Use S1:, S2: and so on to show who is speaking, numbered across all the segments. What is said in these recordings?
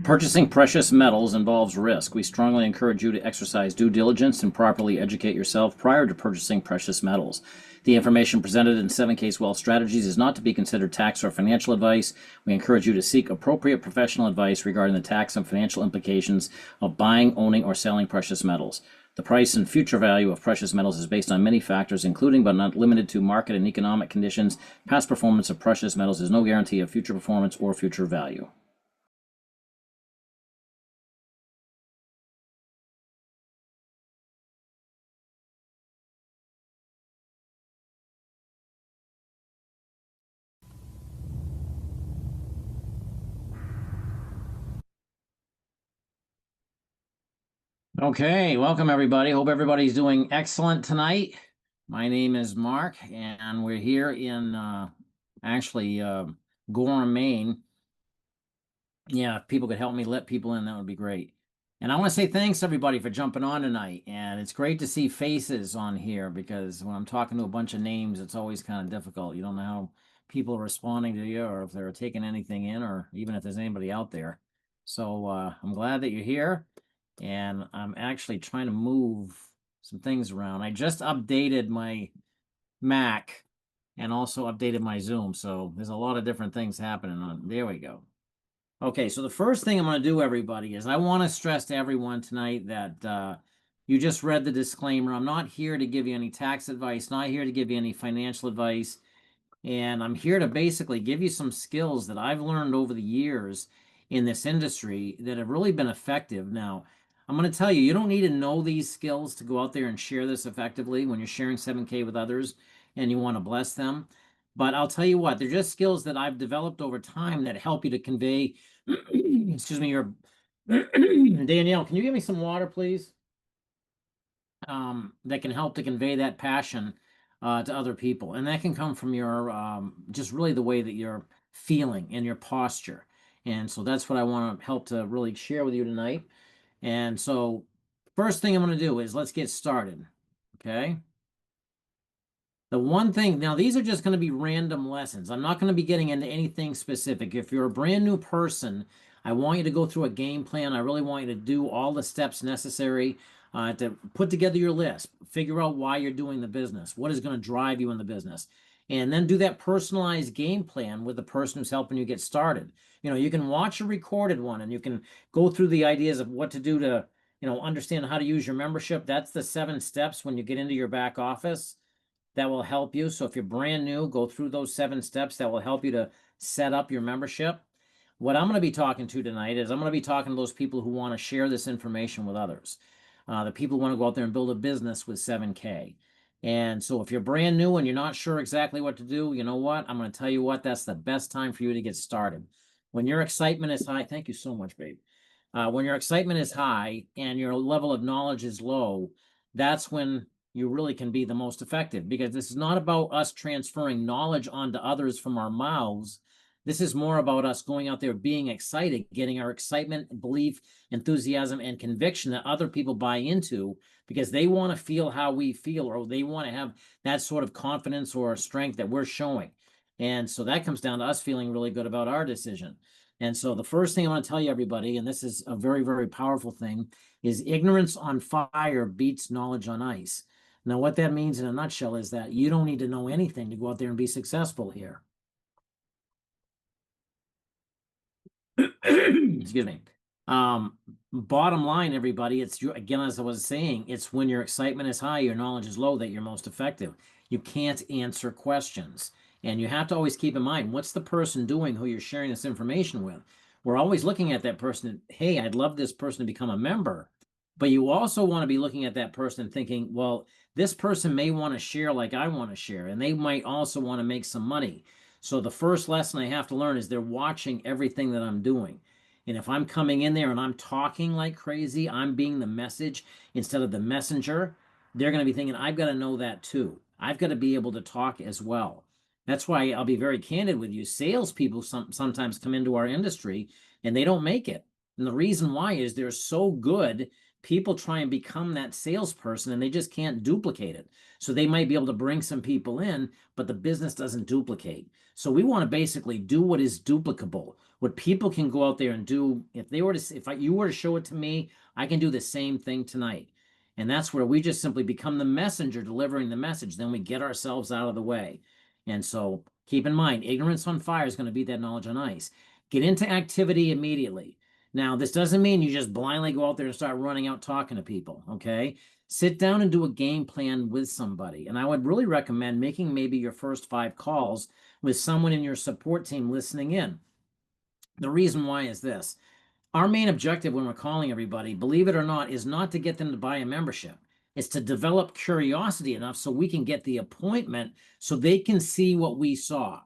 S1: Purchasing precious metals involves risk. We strongly encourage you to exercise due diligence and properly educate yourself prior to purchasing precious metals. The information presented in 7K's Wealth Strategies is not to be considered tax or financial advice. We encourage you to seek appropriate professional advice regarding the tax and financial implications of buying, owning, or selling precious metals. The price and future value of precious metals is based on many factors, including but not limited to market and economic conditions. Past performance of precious metals is no guarantee of future performance or future value. Okay, welcome everybody. Hope everybody's doing excellent tonight. My name is Mark, and we're here in Gorham, Maine. Yeah, if people could help me let people in, that would be great. And I want to say thanks everybody for jumping on tonight. And it's great to see faces on here because when I'm talking to a bunch of names, it's always kind of difficult. You don't know how people are responding to you or if they're taking anything in or even if there's anybody out there. So I'm glad that you're here. And I'm actually trying to move some things around. I just updated my Mac and also updated my Zoom. So there's a lot of different things happening on. There we go. Okay, so the first thing I'm going to do, everybody, is I want to stress to everyone tonight that you just read the disclaimer. I'm not here to give you any tax advice, not here to give you any financial advice. And I'm here to basically give you some skills that I've learned over the years in this industry that have really been effective. Now, I'm going to tell you, you don't need to know these skills to go out there and share this effectively when you're sharing 7K with others and you want to bless them. But I'll tell you what, they're just skills that I've developed over time that help you to convey, excuse me, your Danielle, can you give me some water, please? That can help to convey that passion to other people. And that can come from your just really the way that you're feeling and your posture. And so that's what I want to help to really share with you tonight. And so first thing I'm going to do is let's get started. Okay. The one thing, now these are just going to be random lessons. I'm not going to be getting into anything specific. If you're a brand new person, I want you to go through a game plan. I really want you to do all the steps necessary to put together your list, figure out why you're doing the business, what is going to drive you in the business, and then do that personalized game plan with the person who's helping you get started. You know, you can watch a recorded one and you can go through the ideas of what to do to, understand how to use your membership. That's the 7 steps when you get into your back office that will help you. So if you're brand new, go through those 7 steps that will help you to set up your membership. What I'm going to be talking to tonight is I'm going to be talking to those people who want to share this information with others. The people who want to go out there and build a business with 7K. And so if you're brand new and you're not sure exactly what to do, you know what? I'm going to tell you what, that's the best time for you to get started. When your excitement is high, thank you so much, babe. When your excitement is high and your level of knowledge is low, that's when you really can be the most effective, because this is not about us transferring knowledge onto others from our mouths. This is more about us going out there being excited, getting our excitement, belief, enthusiasm, and conviction that other people buy into because they want to feel how we feel, or they want to have that sort of confidence or strength that we're showing. And so that comes down to us feeling really good about our decision. And so the first thing I want to tell you, everybody, and this is a very, very powerful thing, is ignorance on fire beats knowledge on ice. Now, what that means in a nutshell is that you don't need to know anything to go out there and be successful here. Excuse me. Bottom line, everybody, it's again, as I was saying, it's when your excitement is high, your knowledge is low, that you're most effective. You can't answer questions. And you have to always keep in mind, what's the person doing who you're sharing this information with? We're always looking at that person. Hey, I'd love this person to become a member. But you also want to be looking at that person thinking, well, this person may want to share like I want to share, and they might also want to make some money. So the first lesson I have to learn is they're watching everything that I'm doing. And if I'm coming in there and I'm talking like crazy, I'm being the message instead of the messenger, they're going to be thinking, I've got to know that too. I've got to be able to talk as well. That's why I'll be very candid with you. Salespeople sometimes come into our industry and they don't make it. And the reason why is they're so good people try and become that salesperson and they just can't duplicate it. So they might be able to bring some people in, but the business doesn't duplicate. So we want to basically do what is duplicable, what people can go out there and do. If they were to, you were to show it to me, I can do the same thing tonight. And that's where we just simply become the messenger delivering the message. Then we get ourselves out of the way. And so keep in mind, ignorance on fire is going to beat that knowledge on ice. Get into activity immediately. Now, this doesn't mean you just blindly go out there and start running out talking to people, okay? Sit down and do a game plan with somebody. And I would really recommend making maybe your first 5 calls with someone in your support team listening in. The reason why is this. Our main objective when we're calling everybody, believe it or not, is not to get them to buy a membership. It's to develop curiosity enough so we can get the appointment so they can see what we saw.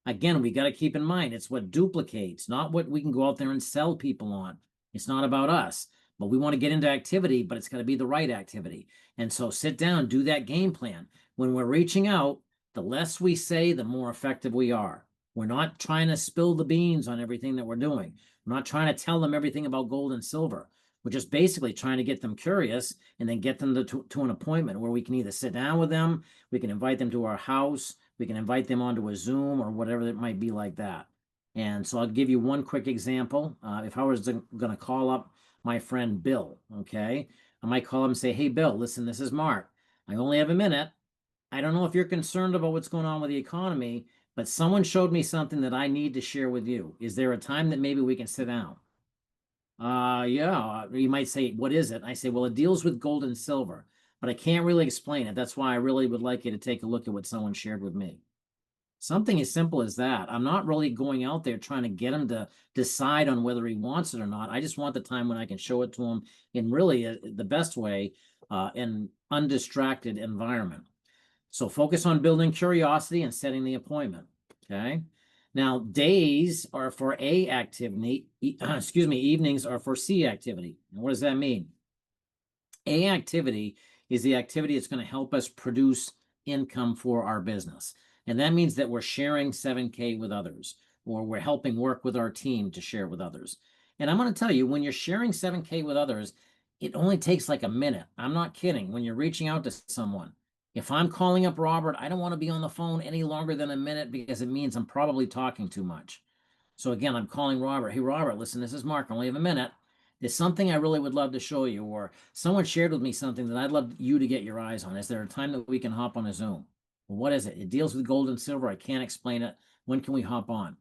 S1: Again, we got to keep in mind, it's what duplicates, not what we can go out there and sell people on. It's not about us, but we want to get into activity, but it's got to be the right activity. And so sit down, do that game plan. When we're reaching out, the less we say, the more effective we are. We're not trying to spill the beans on everything that we're doing. We're not trying to tell them everything about gold and silver. We're just basically trying to get them curious and then get them to an appointment where we can either sit down with them, we can invite them to our house, we can invite them onto a Zoom or whatever it might be like that. And so I'll give you one quick example. If I was going to call up my friend Bill, okay, I might call him and say, hey, Bill, listen, this is Mark. I only have a minute. I don't know if you're concerned about what's going on with the economy, but someone showed me something that I need to share with you. Is there a time that maybe we can sit down? Yeah, you might say, what is it? I say, well, it deals with gold and silver, but I can't really explain it. That's why I really would like you to take a look at what someone shared with me. Something as simple as that. I'm not really going out there trying to get him to decide on whether he wants it or not. I just want the time when I can show it to him in really the best way, in undistracted environment. So focus on building curiosity and setting the appointment. Okay. Now, days are for A activity, excuse me, evenings are for C activity. And what does that mean? A activity is the activity that's going to help us produce income for our business. And that means that we're sharing 7K with others, or we're helping work with our team to share with others. And I'm going to tell you, when you're sharing 7K with others, it only takes like a minute. I'm not kidding. When you're reaching out to someone, if I'm calling up Robert, I don't want to be on the phone any longer than a minute because it means I'm probably talking too much. So again, I'm calling Robert. Hey, Robert, listen, this is Mark. I only have a minute. There's something I really would love to show you, or someone shared with me something that I'd love you to get your eyes on. Is there a time that we can hop on a Zoom? Well, what is it? It deals with gold and silver. I can't explain it. When can we hop on?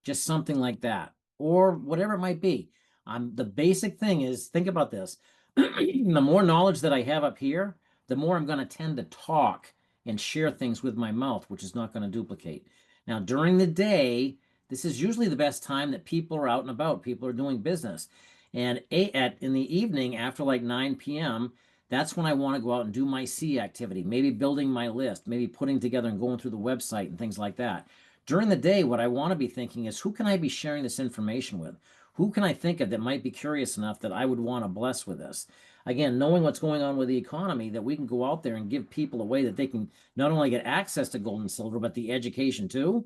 S1: Just something like that, or whatever it might be. The basic thing is, think about this. The more knowledge that I have up here, the more I'm going to tend to talk and share things with my mouth, which is not going to duplicate. Now, during the day, this is usually the best time that people are out and about. People are doing business. And in the evening, after like 9 p.m., that's when I want to go out and do my C activity, maybe building my list, maybe putting together and going through the website and things like that. During the day, what I want to be thinking is, who can I be sharing this information with? Who can I think of that might be curious enough that I would want to bless with this? Again, knowing what's going on with the economy, that we can go out there and give people a way that they can not only get access to gold and silver, but the education too.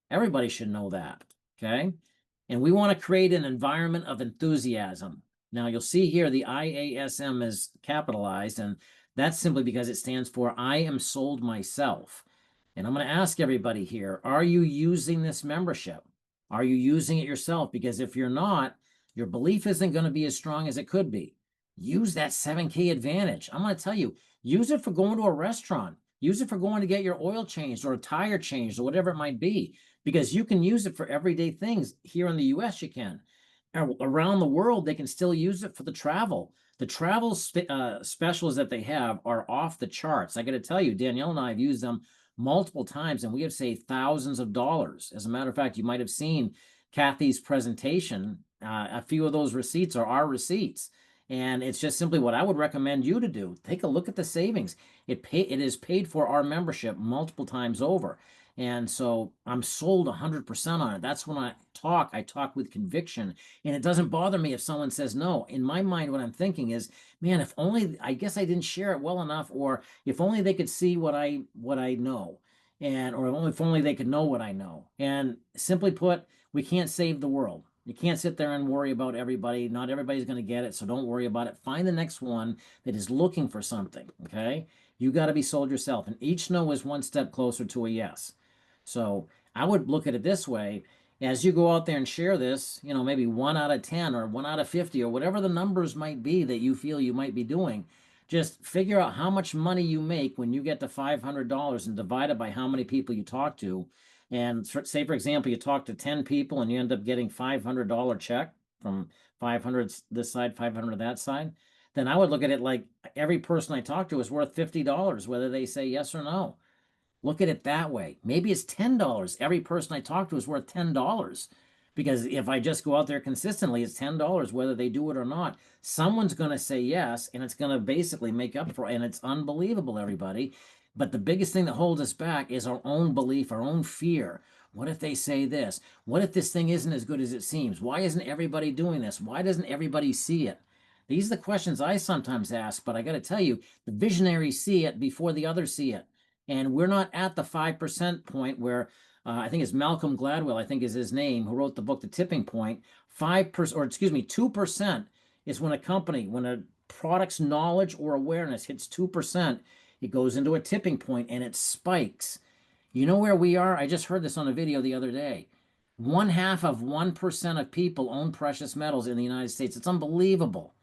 S1: Everybody should know that, okay? And we want to create an environment of enthusiasm. Now, you'll see here the IASM is capitalized, and that's simply because it stands for I am sold myself. And I'm going to ask everybody here, are you using this membership? Are you using it yourself? Because if you're not, your belief isn't going to be as strong as it could be. Use that 7K advantage. I'm going to tell you, use it for going to a restaurant. Use it for going to get your oil changed or a tire changed or whatever it might be, because you can use it for everyday things. Here in the US, you can. Around the world, they can still use it for the travel. The travel specials that they have are off the charts. I got to tell you, Danielle and I have used them multiple times, and we have saved thousands of dollars. As a matter of fact, you might have seen Kathy's presentation. A few of those receipts are our receipts. And it's just simply what I would recommend you to do. Take a look at the savings. It is paid for our membership multiple times over. And so I'm sold 100% on it. That's when I talk with conviction. And it doesn't bother me if someone says no. In my mind, what I'm thinking is, man, if only, I guess I didn't share it well enough, or if only they could see what I know. And or if only they could know what I know. And simply put, we can't save the world. You can't sit there and worry about everybody. Not everybody's going to get it, so don't worry about it. Find the next one that is looking for something, okay? You got to be sold yourself, and each no is one step closer to a yes. So I would look at it this way. As you go out there and share this, you know, maybe 1 out of 10 or 1 out of 50 or whatever the numbers might be that you feel you might be doing, just figure out how much money you make when you get to $500 and divide it by how many people you talk to. And say, for example, you talk to 10 people and you end up getting $500 check from 500 this side, 500 that side. Then I would look at it like every person I talk to is worth $50, whether they say yes or no. Look at it that way. Maybe it's $10. Every person I talk to is worth $10. Because if I just go out there consistently, it's $10, whether they do it or not. Someone's going to say yes, and it's going to basically make up for it. And it's unbelievable, everybody. But the biggest thing that holds us back is our own belief, our own fear. What if they say this? What if this thing isn't as good as it seems? Why isn't everybody doing this? Why doesn't everybody see it? These are the questions I sometimes ask, but I got to tell you, the visionaries see it before the others see it. And we're not at the 5% point where I think it's Malcolm Gladwell, I think is his name, who wrote the book, The Tipping Point. 5%, or excuse me, 2% is when a company, when a product's knowledge or awareness hits 2%, it goes into a tipping point and it spikes. You know where we are? I just heard this on a video the other day. 1/2 of 1% of people own precious metals in the United States. It's unbelievable.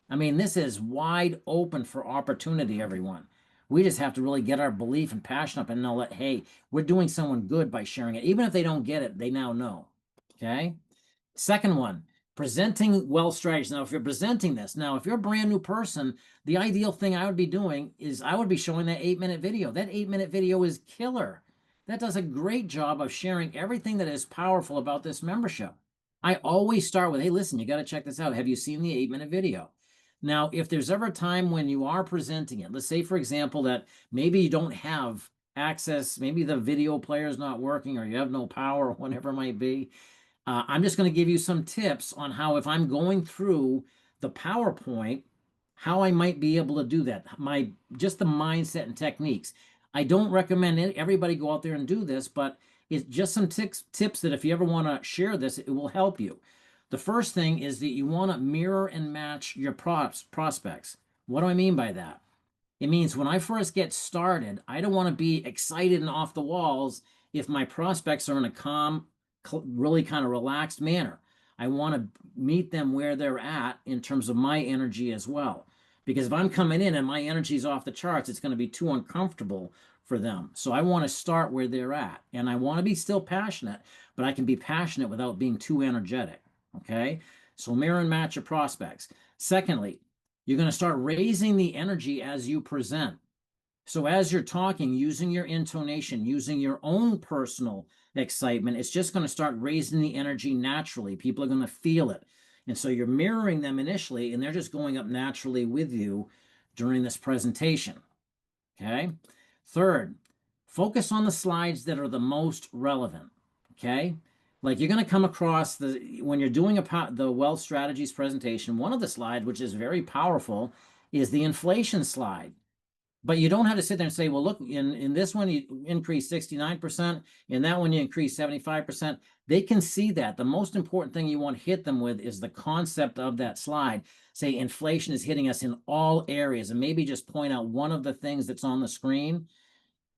S1: I mean, this is wide open for opportunity, everyone. We just have to really get our belief and passion up and know that, hey, we're doing someone good by sharing it. Even if they don't get it, they now know. Okay. Second one, presenting wealth strategies. Now, if you're presenting this, now, if you're a brand new person, the ideal thing I would be doing is I would be showing that 8-minute video. That 8-minute video is killer. That does a great job of sharing everything that is powerful about this membership. I always start with, hey, listen, you got to check this out. Have you seen the 8-minute video? Now, if there's ever a time when you are presenting it, let's say, for example, that maybe you don't have access, maybe the video player is not working or you have no power or whatever it might be. I'm just going to give you some tips on how, if I'm going through the PowerPoint, how I might be able to do that. Just the mindset and techniques. I don't recommend everybody go out there and do this, but it's just some tips that if you ever want to share this, it will help you. The first thing is that you want to mirror and match your prospects. What do I mean by that? It means when I first get started, I don't want to be excited and off the walls if my prospects are in a calm, really kind of relaxed manner. I want to meet them where they're at in terms of my energy as well. Because if I'm coming in and my energy is off the charts, it's going to be too uncomfortable for them. So I want to start where they're at. And I want to be still passionate, but I can be passionate without being too energetic. Okay? So mirror and match your prospects. Secondly, you're going to start raising the energy as you present. So as you're talking, using your intonation, using your own personal excitement, it's just going to start raising the energy naturally. People are going to feel it. And so you're mirroring them initially, and they're just going up naturally with you during this presentation. Okay. Third, focus on the slides that are the most relevant. Okay. Like you're going to come across when you're doing the wealth strategies presentation, one of the slides, which is very powerful, is the inflation slide. But you don't have to sit there and say, well, look, in this one, you increase 69%. In that one, you increase 75%. They can see that. The most important thing you want to hit them with is the concept of that slide. Say inflation is hitting us in all areas, and maybe just point out one of the things that's on the screen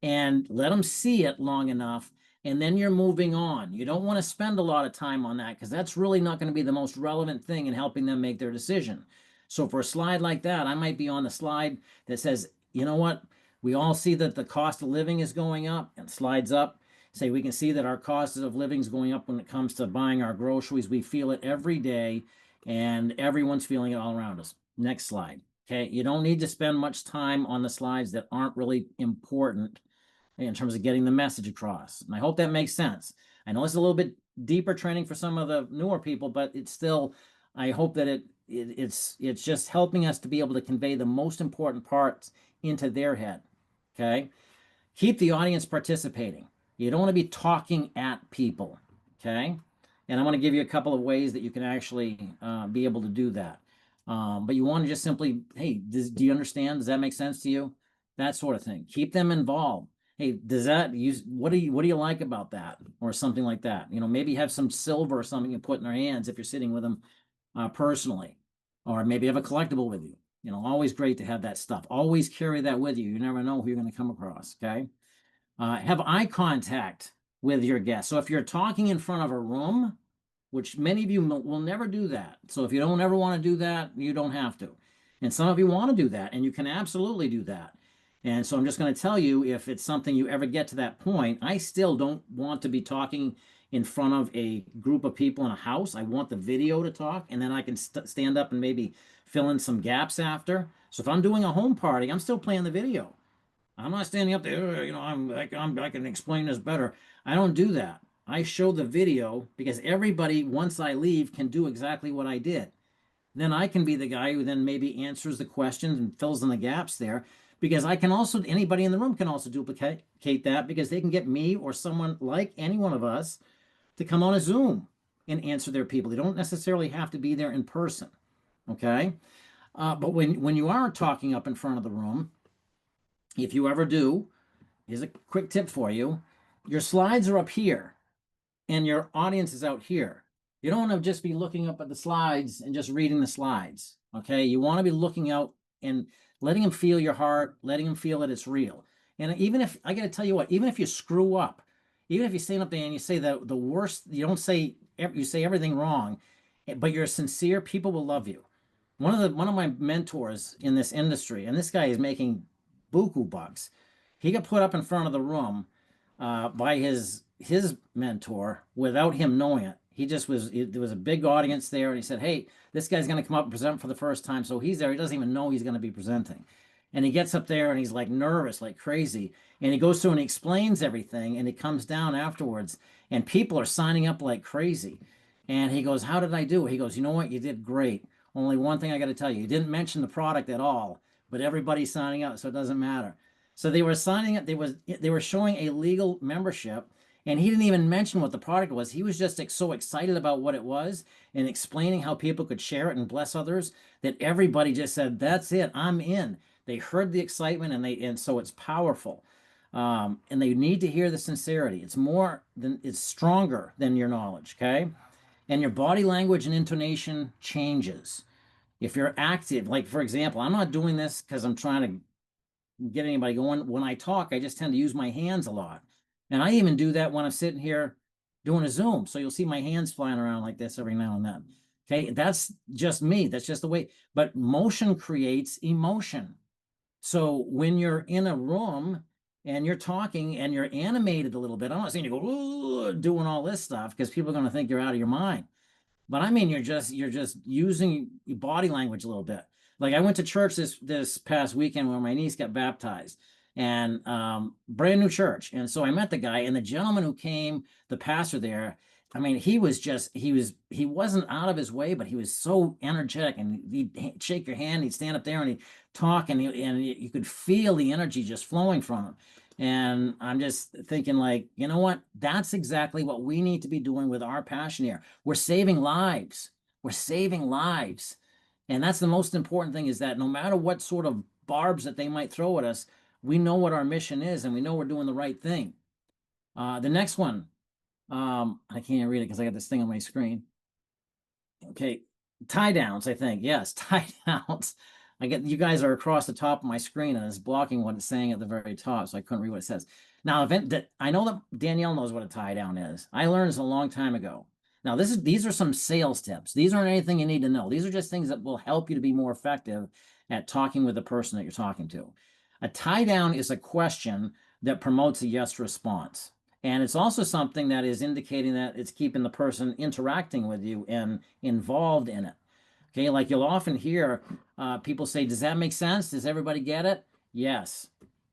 S1: and let them see it long enough. And then you're moving on. You don't want to spend a lot of time on that because that's really not going to be the most relevant thing in helping them make their decision. So for a slide like that, I might be on the slide that says, you know what? We all see that the cost of living is going up, and slides up. Say we can see that our cost of living is going up when it comes to buying our groceries. We feel it every day, and everyone's feeling it all around us. Next slide. Okay, you don't need to spend much time on the slides that aren't really important in terms of getting the message across. And I hope that makes sense. I know it's a little bit deeper training for some of the newer people, but it's still, I hope that it's just helping us to be able to convey the most important parts into their head. Okay. Keep the audience participating. You don't want to be talking at people. Okay. And I want to give you a couple of ways that you can actually be able to do that. But you want to just simply, hey, do you understand? Does that make sense to you? That sort of thing. Keep them involved. hey, does that use, what do you like about that? Or something like that. Maybe have some silver or something you put in their hands if you're sitting with them personally. Or maybe have a collectible with you. Always great to have that stuff. Always carry that with you. You never know who you're going to come across. Okay. Have eye contact with your guests. So if you're talking in front of a room, which many of you will never do that. So if you don't ever want to do that, you don't have to. And some of you want to do that, and you can absolutely do that. And so I'm just going to tell you, if it's something you ever get to that point, I still don't want to be talking in front of a group of people in a house. I want the video to talk, and then I can stand up and maybe fill in some gaps after. So if I'm doing a home party, I'm still playing the video. I'm not standing up there, I can explain this better. I don't do that. I show the video because everybody, once I leave, can do exactly what I did. Then I can be the guy who then maybe answers the questions and fills in the gaps there, because I can also, anybody in the room can also duplicate that, because they can get me or someone like any one of us to come on a Zoom and answer their people. They don't necessarily have to be there in person. Okay. But when you are talking up in front of the room, if you ever do, here's a quick tip for you. Your slides are up here and your audience is out here. You don't want to just be looking up at the slides and just reading the slides. Okay. You want to be looking out and letting them feel your heart, letting them feel that it's real. And even if, I got to tell you what, even if you screw up, even if you stand up there and you say the worst, you say everything wrong, but you're sincere, people will love you. One of my mentors in this industry, and this guy is making buku bucks. He got put up in front of the room by his mentor without him knowing it. There was a big audience there, and he said, "Hey, this guy's going to come up and present for the first time." So he's there. He doesn't even know he's going to be presenting, and he gets up there and he's like nervous, like crazy, and he goes through and he explains everything, and he comes down afterwards, and people are signing up like crazy, and he goes, "How did I do?" He goes, "You know what? You did great. Only one thing I got to tell you: you didn't mention the product at all, but everybody's signing up, so it doesn't matter." So they were signing up. They were showing a legal membership, and he didn't even mention what the product was. He was just so excited about what it was and explaining how people could share it and bless others that everybody just said, "That's it, I'm in." They heard the excitement, and so it's powerful. And they need to hear the sincerity. It's stronger than your knowledge. Okay, and your body language and intonation changes. If you're active, like for example, I'm not doing this because I'm trying to get anybody going. When I talk, I just tend to use my hands a lot. And I even do that when I'm sitting here doing a Zoom. So you'll see my hands flying around like this every now and then. Okay, that's just me. That's just the way. But motion creates emotion. So when you're in a room and you're talking and you're animated a little bit, I'm not saying you go, "Ooh," doing all this stuff, because people are going to think you're out of your mind. But I mean, you're just using your body language a little bit. Like I went to church this past weekend where my niece got baptized, and brand new church. And so I met the guy, and the gentleman who came, the pastor there. I mean, he wasn't out of his way, but he was so energetic, and he'd shake your hand, he'd stand up there and he'd talk, and you could feel the energy just flowing from him. And I'm just thinking, like, you know what? That's exactly what we need to be doing with our passion here. We're saving lives. We're saving lives. And that's the most important thing, is that no matter what sort of barbs that they might throw at us, we know what our mission is and we know we're doing the right thing. The next one, I can't read it because I got this thing on my screen. Okay, tie downs, I think. Yes, tie downs. You guys are across the top of my screen and it's blocking what it's saying at the very top, so I couldn't read what it says. Now, I know that Danielle knows what a tie down is. I learned this a long time ago. Now, these are some sales tips. These aren't anything you need to know. These are just things that will help you to be more effective at talking with the person that you're talking to. A tie down is a question that promotes a yes response. And it's also something that is indicating that it's keeping the person interacting with you and involved in it. Okay, like you'll often hear people say, "Does that make sense? Does everybody get it?" Yes.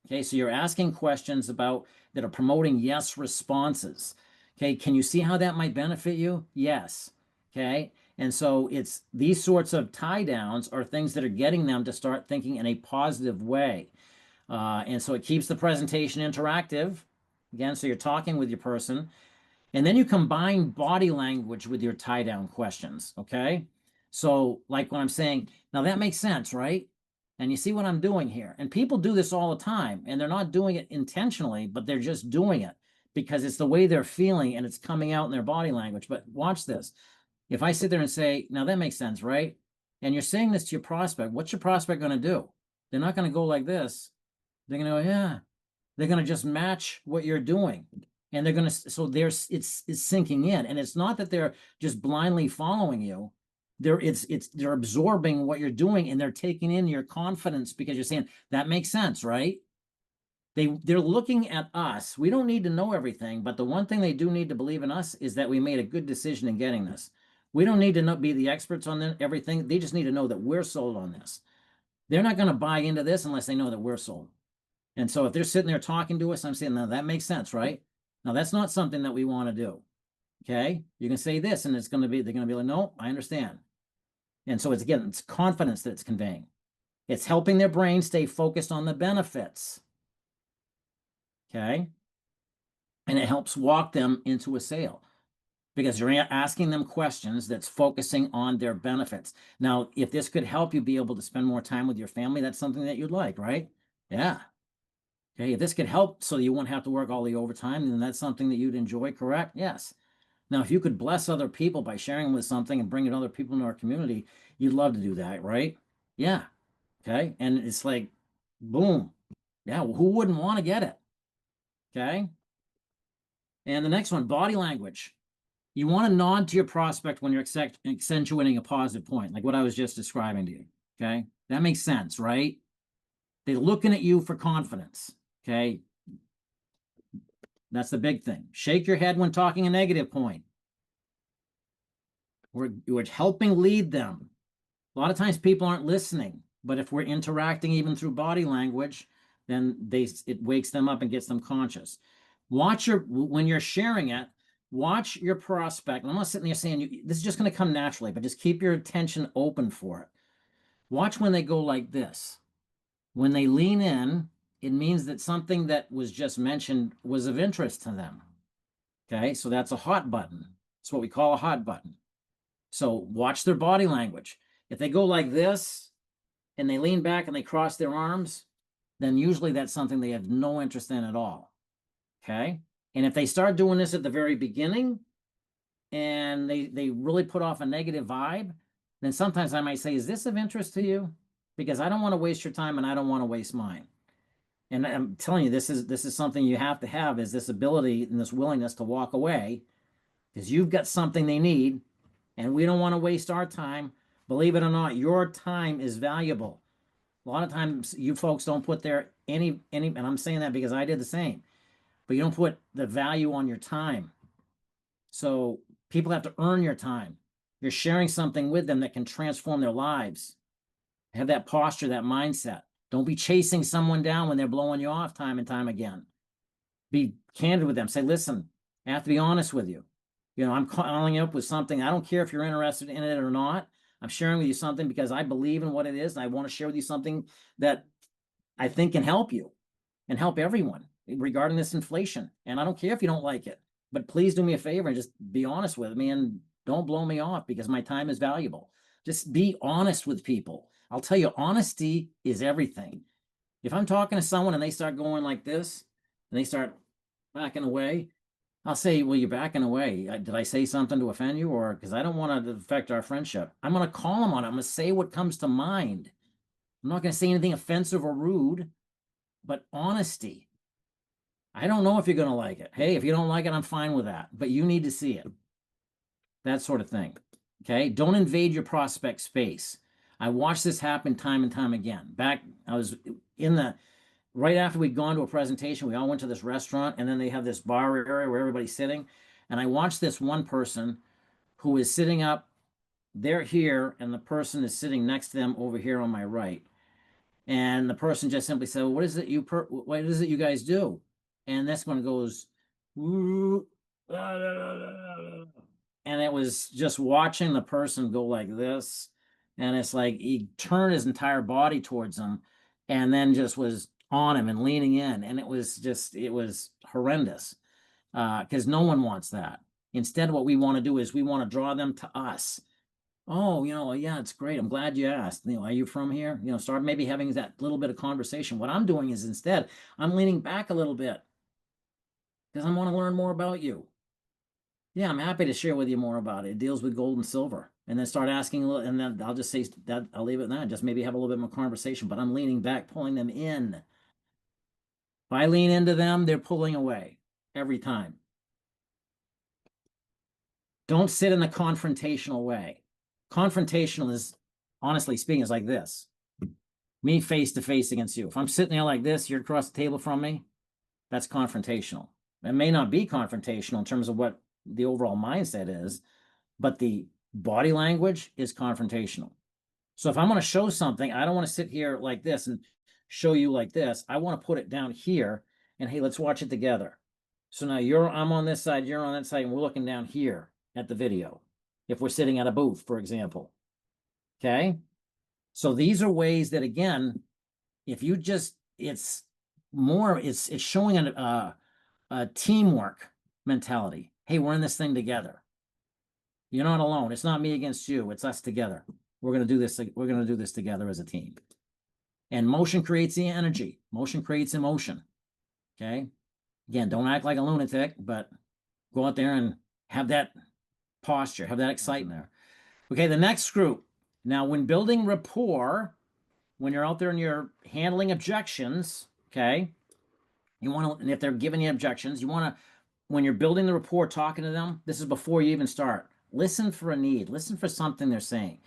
S1: Okay, so you're asking questions that are promoting yes responses. Okay, can you see how that might benefit you? Yes. Okay, and so it's these sorts of tie downs are things that are getting them to start thinking in a positive way. And so it keeps the presentation interactive. Again, so you're talking with your person. And then you combine body language with your tie down questions. Okay. So, like when I'm saying, now that makes sense, right? And you see what I'm doing here? And people do this all the time, and they're not doing it intentionally, but they're just doing it because it's the way they're feeling and it's coming out in their body language. But watch this. If I sit there and say, now that makes sense, right? And you're saying this to your prospect, what's your prospect going to do? They're not going to go like this. They're going to go, yeah. They're going to just match what you're doing. And they're going to, so there's, it's sinking in. And it's not that they're just blindly following you. They're absorbing what you're doing, and they're taking in your confidence because you're saying, that makes sense, right? They're looking at us. We don't need to know everything, but the one thing they do need to believe in us is that we made a good decision in getting this. We don't need to be the experts on everything. They just need to know that we're sold on this. They're not going to buy into this unless they know that we're sold. And so if they're sitting there talking to us, I'm saying, now that makes sense, right? Now that's not something that we want to do. Okay. You can say this and they're going to be like, no, I understand. And so it's confidence that it's conveying. It's helping their brain stay focused on the benefits. Okay. And it helps walk them into a sale because you're asking them questions that's focusing on their benefits. Now, if this could help you be able to spend more time with your family, that's something that you'd like, right? Yeah. Okay. If this could help so you won't have to work all the overtime, then that's something that you'd enjoy, correct? Yes. Now, if you could bless other people by sharing with something and bringing other people into our community, you'd love to do that, right? Yeah. Okay. And it's like, boom. Yeah. Well, who wouldn't want to get it? Okay. And the next one, body language. You want to nod to your prospect when you're accentuating a positive point, like what I was just describing to you. Okay. That makes sense, right? They're looking at you for confidence. Okay. That's the big thing. Shake your head when talking a negative point. We're helping lead them. A lot of times people aren't listening, but if we're interacting even through body language, then it wakes them up and gets them conscious. When you're sharing it, watch your prospect. I'm not sitting there saying this is just going to come naturally, but just keep your attention open for it. Watch when they go like this. When they lean in, it means that something that was just mentioned was of interest to them. Okay, so that's a hot button. It's what we call a hot button. So watch their body language. If they go like this and they lean back and they cross their arms, then usually that's something they have no interest in at all. Okay. And if they start doing this at the very beginning and they really put off a negative vibe, then sometimes I might say, is this of interest to you? Because I don't want to waste your time and I don't want to waste mine. And I'm telling you, this is something you have to have, is this ability and this willingness to walk away because you've got something they need and we don't want to waste our time. Believe it or not, your time is valuable. A lot of times you folks don't put and I'm saying that because I did the same, but you don't put the value on your time. So people have to earn your time. You're sharing something with them that can transform their lives. Have that posture, that mindset. Don't be chasing someone down when they're blowing you off time and time again. Be candid with them. Say, listen, I have to be honest with you. I'm calling you up with something. I don't care if you're interested in it or not. I'm sharing with you something because I believe in what it is. And I want to share with you something that I think can help you and help everyone regarding this inflation. And I don't care if you don't like it, but please do me a favor and just be honest with me and don't blow me off because my time is valuable. Just be honest with people. I'll tell you, honesty is everything. If I'm talking to someone and they start going like this and they start backing away, I'll say, well, you're backing away. Did I say something to offend you? Or because I don't want to affect our friendship. I'm going to call them on it. I'm going to say what comes to mind. I'm not going to say anything offensive or rude, but honesty. I don't know if you're going to like it. Hey, if you don't like it, I'm fine with that. But you need to see it. That sort of thing. Okay. Don't invade your prospect space. I watched this happen time and time again. I was right after we'd gone to a presentation, we all went to this restaurant and then they have this bar area where everybody's sitting. And I watched this one person who is sitting up, they're here, and the person is sitting next to them over here on my right. And the person just simply said, well, what is it you guys do? And this one goes, and it was just watching the person go like this. And it's like he turned his entire body towards them and then just was on him and leaning in. And it was horrendous because no one wants that. Instead, what we want to do is we want to draw them to us. Oh, yeah, it's great. I'm glad you asked. Are you from here? Start maybe having that little bit of conversation. What I'm doing is instead, I'm leaning back a little bit because I want to learn more about you. Yeah, I'm happy to share with you more about it. It deals with gold and silver. And then start asking a little, and then I'll just say that I'll leave it at that. Just maybe have a little bit more conversation, but I'm leaning back, pulling them in. If I lean into them, they're pulling away every time. Don't sit in the confrontational way. Confrontational is, honestly speaking, is like this. Me face to face against you. If I'm sitting there like this, you're across the table from me, that's confrontational. It may not be confrontational in terms of what the overall mindset is, but the body language is confrontational. So if I'm going to show something, I don't want to sit here like this and show you like this. I want to put it down here and hey, let's watch it together. So now I'm on this side, you're on that side, and we're looking down here at the video. If we're sitting at a booth, for example. Okay. So these are ways that, again, if you just, it's showing a teamwork mentality. Hey, we're in this thing together. You're not alone. It's not me against you. It's us together. We're going to do this. We're going to do this together as a team. And motion creates the energy. Motion creates emotion. Okay. Again, don't act like a lunatic, but go out there and have that posture, have that excitement there. Okay. The next group. Now, when building rapport, when you're out there and you're handling objections, okay, you want to, and if they're giving you objections, you want to, when you're building the rapport, talking to them, this is before you even start. Listen for a need, listen for something they're saying.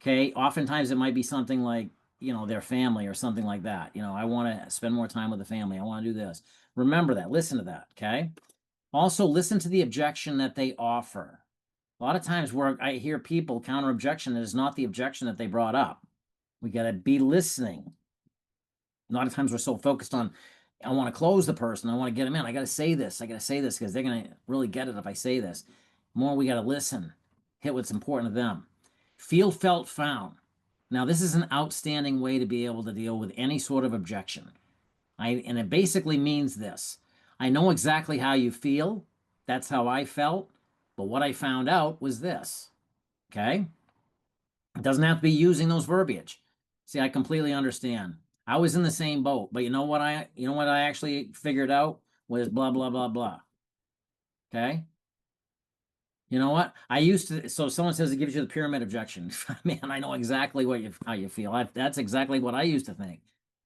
S1: Okay. Oftentimes it might be something like, their family or something like that. I want to spend more time with the family. I want to do this. Remember that. Listen to that. Okay. Also, listen to the objection that they offer. A lot of times where I hear people counter objection is not the objection that they brought up. We got to be listening. A lot of times we're so focused on, I want to close the person. I want to get them in. I got to say this. I got to say this because they're going to really get it if I say this. More, we got to listen, hit what's important to them. Feel, felt, found. Now, this is an outstanding way to be able to deal with any sort of objection. And it basically means this. I know exactly how you feel. That's how I felt. But what I found out was this. Okay? It doesn't have to be using those verbiage. See, I completely understand. I was in the same boat, but you know what I actually figured out was blah blah blah blah. Okay? You know what? I used to, so someone says it gives you the pyramid objection. Man, I know exactly how you feel. That's exactly what I used to think.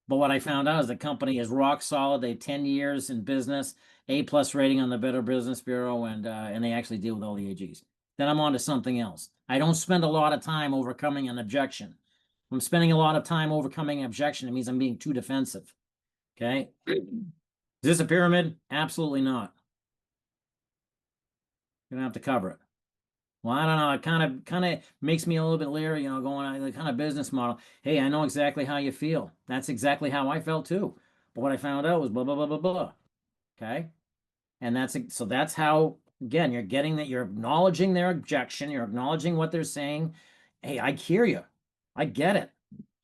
S1: But what I found out is the company is rock solid. They have 10 years in business, A+ rating on the Better Business Bureau, and they actually deal with all the AGs. Then I'm on to something else. I don't spend a lot of time overcoming an objection. If I'm spending a lot of time overcoming an objection, it means I'm being too defensive. Okay. Is this a pyramid? Absolutely not. You're gonna have to cover it. Well, I don't know. It kind of makes me a little bit leery, going on the kind of business model. Hey, I know exactly how you feel. That's exactly how I felt too. But what I found out was blah blah blah blah blah. Okay, and that's how, again, you're getting that, you're acknowledging their objection, you're acknowledging what they're saying. Hey, I hear you. I get it.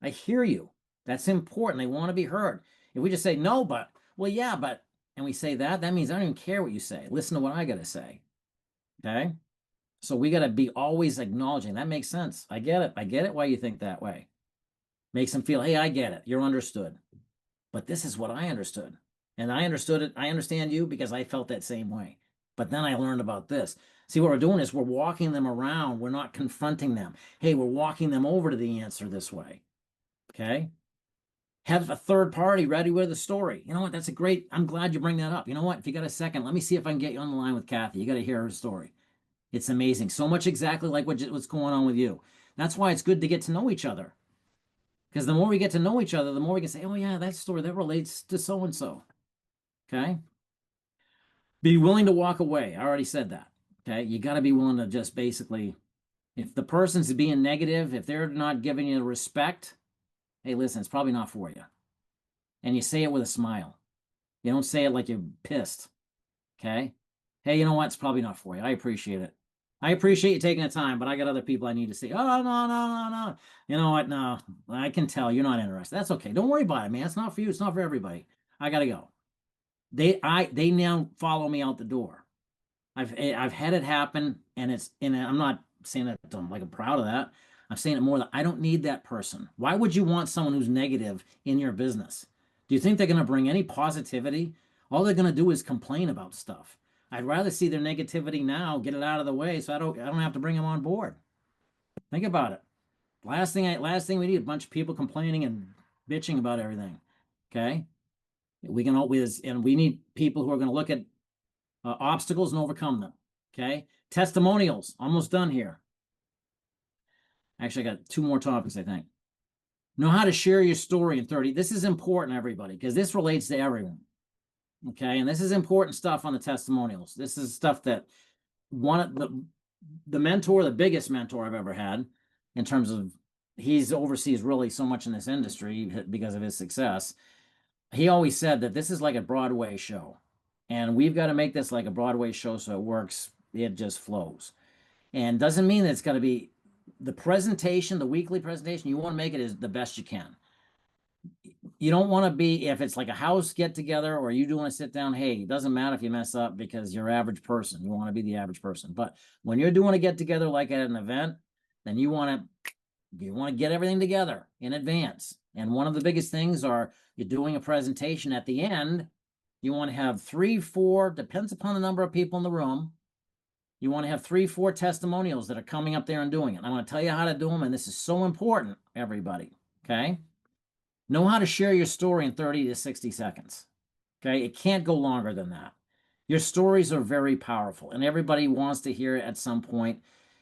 S1: I hear you. That's important. They want to be heard. If we just say no, but well, yeah, but, and we say that means I don't even care what you say. Listen to what I got to say. Okay. So we got to be always acknowledging. That makes sense. I get it. I get it why you think that way. Makes them feel, hey, I get it. You're understood. But this is what I understood. And I understood it. I understand you because I felt that same way. But then I learned about this. See, what we're doing is we're walking them around. We're not confronting them. Hey, we're walking them over to the answer this way. Okay. Have a third party ready with a story. You know what? I'm glad you bring that up. You know what? If you got a second, let me see if I can get you on the line with Kathy. You got to hear her story. It's amazing. So much exactly like what's going on with you. That's why it's good to get to know each other. Because the more we get to know each other, the more we can say, oh, yeah, that story that relates to so and so. Okay. Be willing to walk away. I already said that. Okay. You got to be willing to just basically, if the person's being negative, if they're not giving you respect, hey, listen, it's probably not for you. And you say it with a smile. You don't say it like you're pissed. Okay. Hey, you know what? It's probably not for you. I appreciate it. I appreciate you taking the time, but I got other people I need to see. Oh, no, no, no, no. You know what? No, I can tell you're not interested. That's okay. Don't worry about it, man. It's not for you. It's not for everybody. I gotta go. They now follow me out the door. I've had it happen, and I'm not saying that I'm like I'm proud of that. I'm saying it more that I don't need that person. Why would you want someone who's negative in your business? Do you think they're going to bring any positivity? All they're going to do is complain about stuff. I'd rather see their negativity now, get it out of the way, so I don't have to bring them on board. Think about it. Last thing we need a bunch of people complaining and bitching about everything. Okay, we can always, and we need people who are going to look at obstacles and overcome them. Okay, testimonials, almost done here. Actually, I got two more topics, I think. Know how to share your story in 30. This is important, everybody, because this relates to everyone. Okay, and this is important stuff on the testimonials. This is stuff that one of the mentor, the biggest mentor I've ever had, in terms of he's oversees really so much in this industry because of his success. He always said that this is like a Broadway show, and we've got to make this like a Broadway show so it works. It just flows, and doesn't mean that it's got to be the presentation, the weekly presentation. You want to make it as the best you can. You don't want to be, if it's like a house get together or you do want to sit down, hey, it doesn't matter if you mess up because you're average person. You want to be the average person. But when you're doing a get together like at an event, then you want to get everything together in advance. And one of the biggest things are you're doing a presentation at the end. You want to have 3, 4, depends upon the number of people in the room. You want to have 3, 4 testimonials that are coming up there and doing it. I'm going to tell you how to do them, and this is so important, everybody. Okay. Know how to share your story in 30 to 60 seconds. Okay. It can't go longer than that. Your stories are very powerful, and everybody wants to hear it at some point,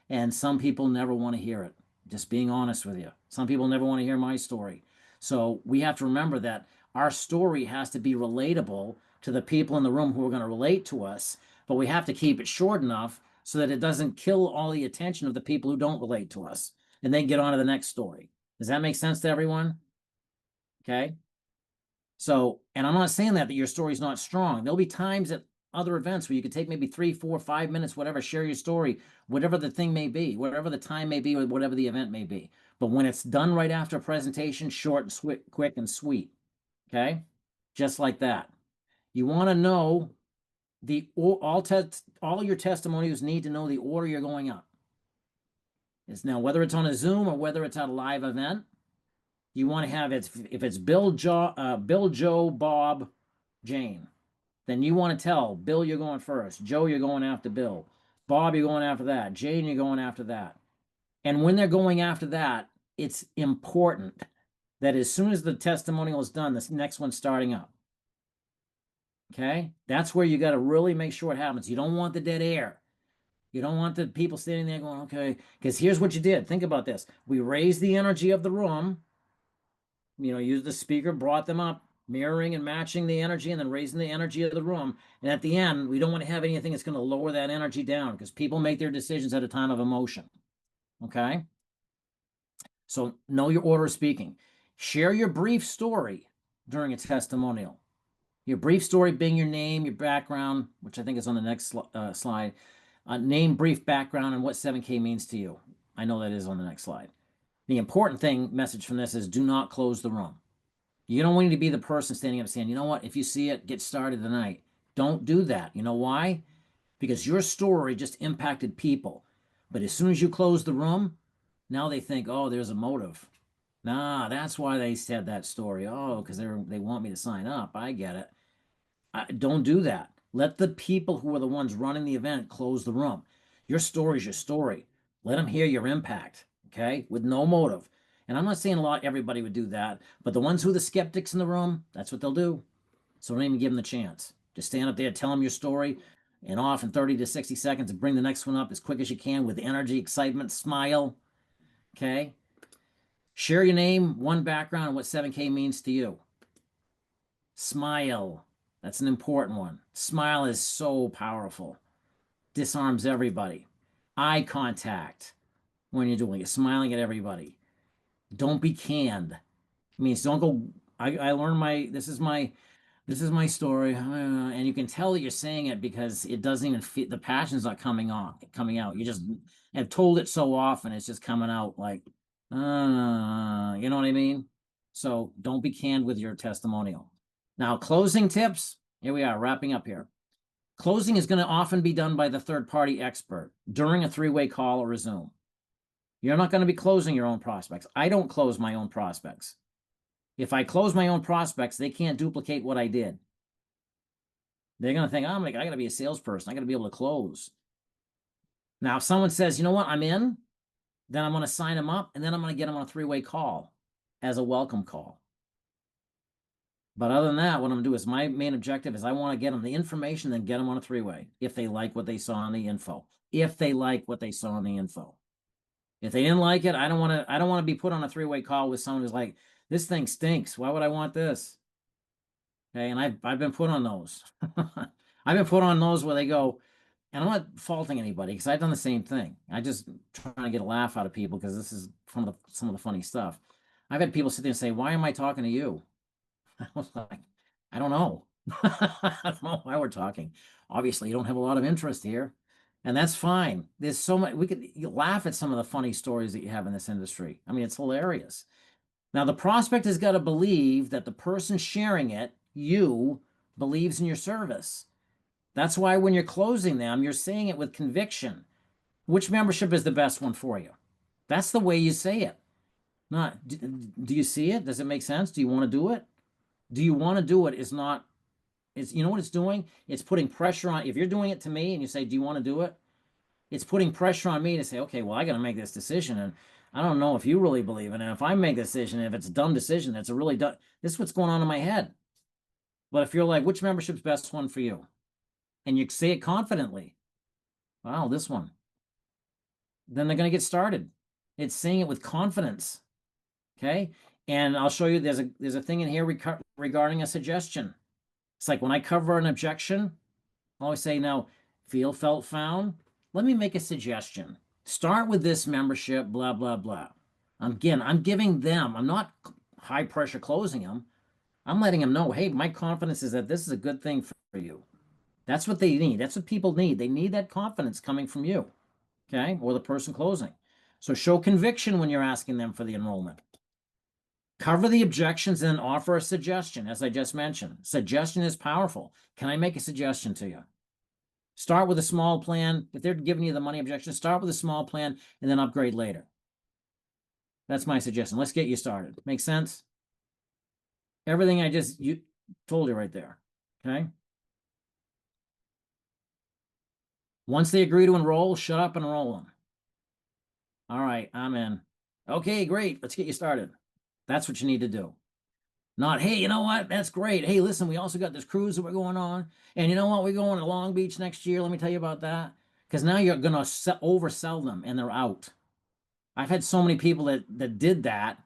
S1: and some people never want to hear it. Just being honest with you. Some people never want to hear my story. So we have to remember that our story has to be relatable to the people in the room who are going to relate to us, but we have to keep it short enough so that it doesn't kill all the attention of the people who don't relate to us and then get on to the next story. Does that make sense to everyone? Okay. So, and I'm not saying that your story's not strong. There'll be times at other events where you could take maybe 3, 4, 5 minutes, whatever, share your story, whatever the thing may be, whatever the time may be, or whatever the event may be. But when it's done right after a presentation, short and quick and sweet. Okay. Just like that. You want to know all your testimonials need to know the order you're going up. It's now whether it's on a Zoom or whether it's at a live event. You want to have it, if it's Bill, Joe, Bob, Jane, then you want to tell Bill you're going first, Joe you're going after Bill, Bob you're going after that, Jane you're going after that. And when they're going after that, it's important that as soon as the testimonial is done, this next one's starting up. Okay, that's where you got to really make sure it happens. You don't want the dead air. You don't want the people standing there going, okay, because here's what you did. Think about this. We raised the energy of the room. Use the speaker, brought them up, mirroring and matching the energy, and then raising the energy of the room. And at the end, we don't want to have anything that's going to lower that energy down, because people make their decisions at a time of emotion. Okay? So know your order of speaking. Share your brief story during a testimonial. Your brief story being your name, your background, which I think is on the next slide. Name, brief background, and what 7K means to you. I know that is on the next slide. The important message from this is do not close the room. You don't want to be the person standing up saying, you know what, if you see it, get started tonight. Don't do that. You know why? Because your story just impacted people. But as soon as you close the room, now they think, oh, there's a motive. Nah, that's why they said that story. Oh, because they want me to sign up. I get it. Don't do that. Let the people who are the ones running the event close the room. Your story is your story. Let them hear your impact, okay, with no motive. And I'm not saying everybody would do that, but the ones who are the skeptics in the room, that's what they'll do. So don't even give them the chance. Just stand up there, tell them your story, and off in 30 to 60 seconds, and bring the next one up as quick as you can with energy, excitement, smile, okay? Share your name, one background, and what 7K means to you. Smile. That's an important one. Smile is so powerful. Disarms everybody. Eye contact when you're doing it, smiling at everybody. Don't be canned. It means don't go. I learned this is my story, and you can tell that you're saying it because it doesn't even fit. The passion's not coming out. You just have told it so often, it's just coming out like, you know what I mean? So don't be canned with your testimonial. Now, closing tips. Here we are, wrapping up here. Closing is going to often be done by the third-party expert during a three-way call or a Zoom. You're not going to be closing your own prospects. I don't close my own prospects. If I close my own prospects, they can't duplicate what I did. They're going to think, oh, I got to be a salesperson. I got to be able to close. Now, if someone says, you know what, I'm in, then I'm going to sign them up, and then I'm going to get them on a three-way call as a welcome call. But other than that, what I'm going to do is my main objective is I want to get them the information, then get them on a three-way if they like what they saw on the info. If they like what they saw on the info. If they didn't like it, I don't want to be put on a three-way call with someone who's like, this thing stinks. Why would I want this? Okay, and I've been put on those. I've been put on those where they go, and I'm not faulting anybody because I've done the same thing. I just trying to get a laugh out of people because this is some of the funny stuff. I've had people sit there and say, why am I talking to you? I was like, I don't know. I don't know why we're talking. Obviously, you don't have a lot of interest here, and that's fine. There's so much, you laugh at some of the funny stories that you have in this industry. I mean, it's hilarious. Now, the prospect has got to believe that the person sharing it, you, believes in your service. That's why when you're closing them, you're saying it with conviction. Which membership is the best one for you? That's the way you say it. Not, do you see it? Does it make sense? Do you want to do it? Do you want to do it is not, you know what it's doing? It's putting pressure on, if you're doing it to me and you say, do you want to do it? It's putting pressure on me to say, okay, well, I got to make this decision. And I don't know if you really believe in it. If I make a decision, if it's a dumb decision, it's a really dumb, this is what's going on in my head. But if you're like, which membership's best one for you? And you say it confidently, wow, this one. Then they're going to get started. It's saying it with confidence. Okay. And I'll show you, there's a thing in here regarding a suggestion. It's like when I cover an objection, I always say, now, feel, felt, found. Let me make a suggestion. Start with this membership, blah, blah, blah. Again, I'm giving them, I'm not high pressure closing them. I'm letting them know, hey, my confidence is that this is a good thing for you. That's what they need. That's what people need. They need that confidence coming from you, okay, or the person closing. So show conviction when you're asking them for the enrollment. Cover the objections and offer a suggestion, as I just mentioned. Suggestion is powerful. Can I make a suggestion to you? Start with a small plan. If they're giving you the money objection, start with a small plan and then upgrade later. That's my suggestion. Let's get you started. Make sense? Everything I just told you right there, okay? Once they agree to enroll, shut up and enroll them. All right, I'm in. Okay, great. Let's get you started. That's what you need to do. Not, hey, you know what? That's great. Hey, listen, we also got this cruise that we're going on. And you know what? We're going to Long Beach next year. Let me tell you about that. Because now you're going to oversell them and they're out. I've had so many people that did that.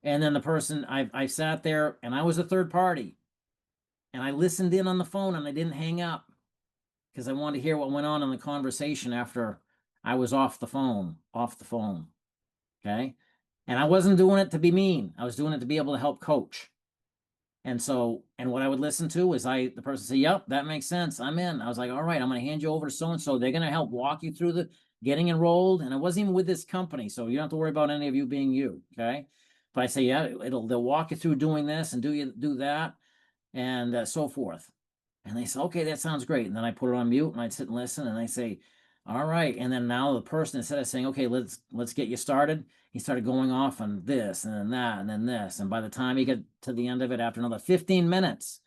S1: And then the person, I sat there and I was a third party. And I listened in on the phone and I didn't hang up. Because I wanted to hear what went on in the conversation after I was off the phone. Okay? And I wasn't doing it to be mean. I was doing it to be able to help coach. And so, and what I would listen to is the person say, yep, that makes sense. I'm in. I was like, all right, I'm going to hand you over to so-and-so. They're going to help walk you through the getting enrolled. And it wasn't even with this company. So you don't have to worry about any of you being you. Okay. But I say, yeah, they'll walk you through doing this and do that and so forth. And they say, okay, that sounds great. And then I put it on mute and I'd sit and listen and I say, all right. And then now the person, instead of saying, okay, let's get you started, he started going off on this and then that and then this. And by the time he got to the end of it, after another 15 minutes,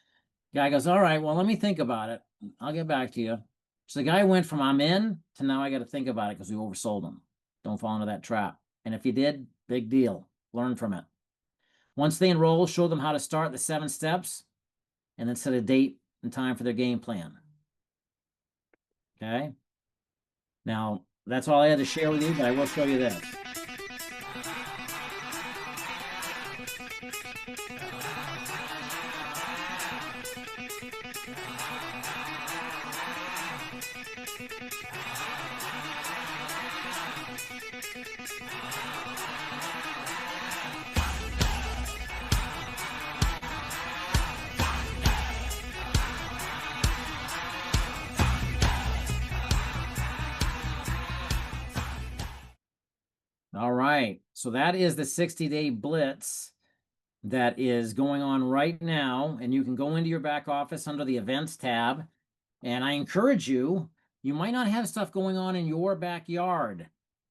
S1: the guy goes, all right, well, let me think about it. I'll get back to you. So the guy went from I'm in to now I got to think about it because we oversold him. Don't fall into that trap. And if you did, big deal. Learn from it. Once they enroll, show them how to start the 7 steps and then set a date and time for their game plan. Okay. Now, that's all I had to share with you, but I will show you this. All right, so that is the 60-day blitz that is going on right now, and you can go into your back office under the events tab, And I encourage you, you might not have stuff going on in your backyard,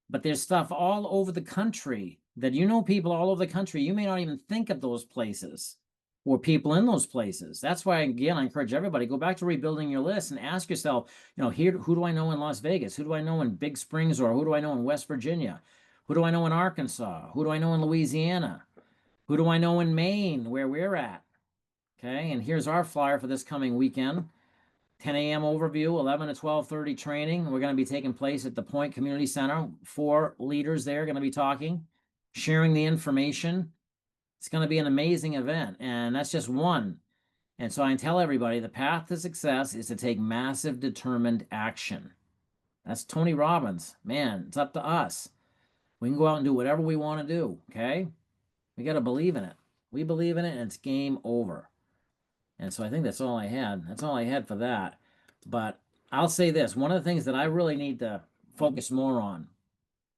S1: but there's stuff all over the country that you know people all over the country. You may not even think of those places or people in those places. That's why, again, I encourage everybody go back to rebuilding your list and ask yourself, here, who do I know in Las Vegas? Who do I know in Big Springs, or who do I know in West Virginia? Who do I know in Arkansas? Who do I know in Louisiana? Who do I know in Maine, where we're at? Okay, and here's our flyer for this coming weekend. 10 a.m. overview, 11 to 12:30 training. We're going to be taking place at the Point Community Center. 4 leaders there are going to be talking, sharing the information. It's going to be an amazing event, and that's just one. And so I tell everybody the path to success is to take massive, determined action. That's Tony Robbins. Man, it's up to us. We can go out and do whatever we want to do, okay? We got to believe in it. We believe in it, and it's game over. And so I think that's all I had. That's all I had for that. But I'll say this, one of the things that I really need to focus more on,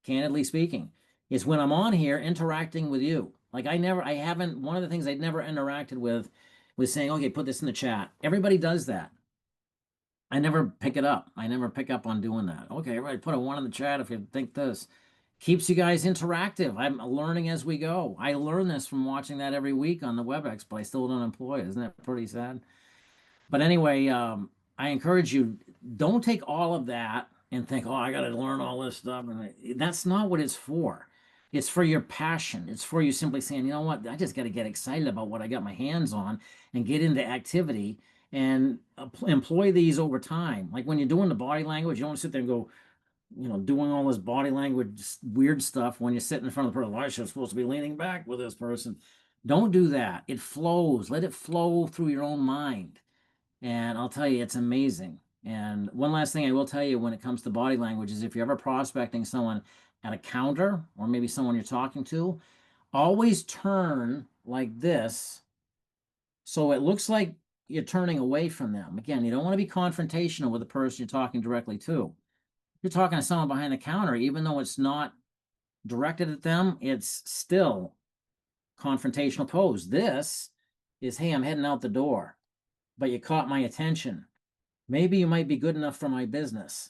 S1: candidly speaking, is when I'm on here interacting with you. Like one of the things I'd never interacted with was saying, okay, put this in the chat. Everybody does that. I never pick it up. I never pick up on doing that. Okay, everybody put a 1 in the chat if you think this. Keeps you guys interactive. I'm learning as we go. I learn this from watching that every week on the WebEx, but I still don't employ it. Isn't that pretty sad? But anyway, I encourage you, don't take all of that and think, oh, I got to learn all this stuff. And that's not what it's for. It's for your passion. It's for you simply saying, you know what, I just got to get excited about what I got my hands on and get into activity and employ these over time. Like when you're doing the body language, you don't sit there and go, doing all this body language weird stuff when you're sitting in front of the person. Why should I supposed to be leaning back with this person? Don't do that. It flows. Let it flow through your own mind. And I'll tell you, it's amazing. And one last thing I will tell you when it comes to body language is if you're ever prospecting someone at a counter or maybe someone you're talking to, always turn like this so it looks like you're turning away from them. Again, you don't want to be confrontational with the person you're talking directly to. You're talking to someone behind the counter, even though it's not directed at them, it's still confrontational pose. This is, hey, I'm heading out the door, but you caught my attention. Maybe you might be good enough for my business.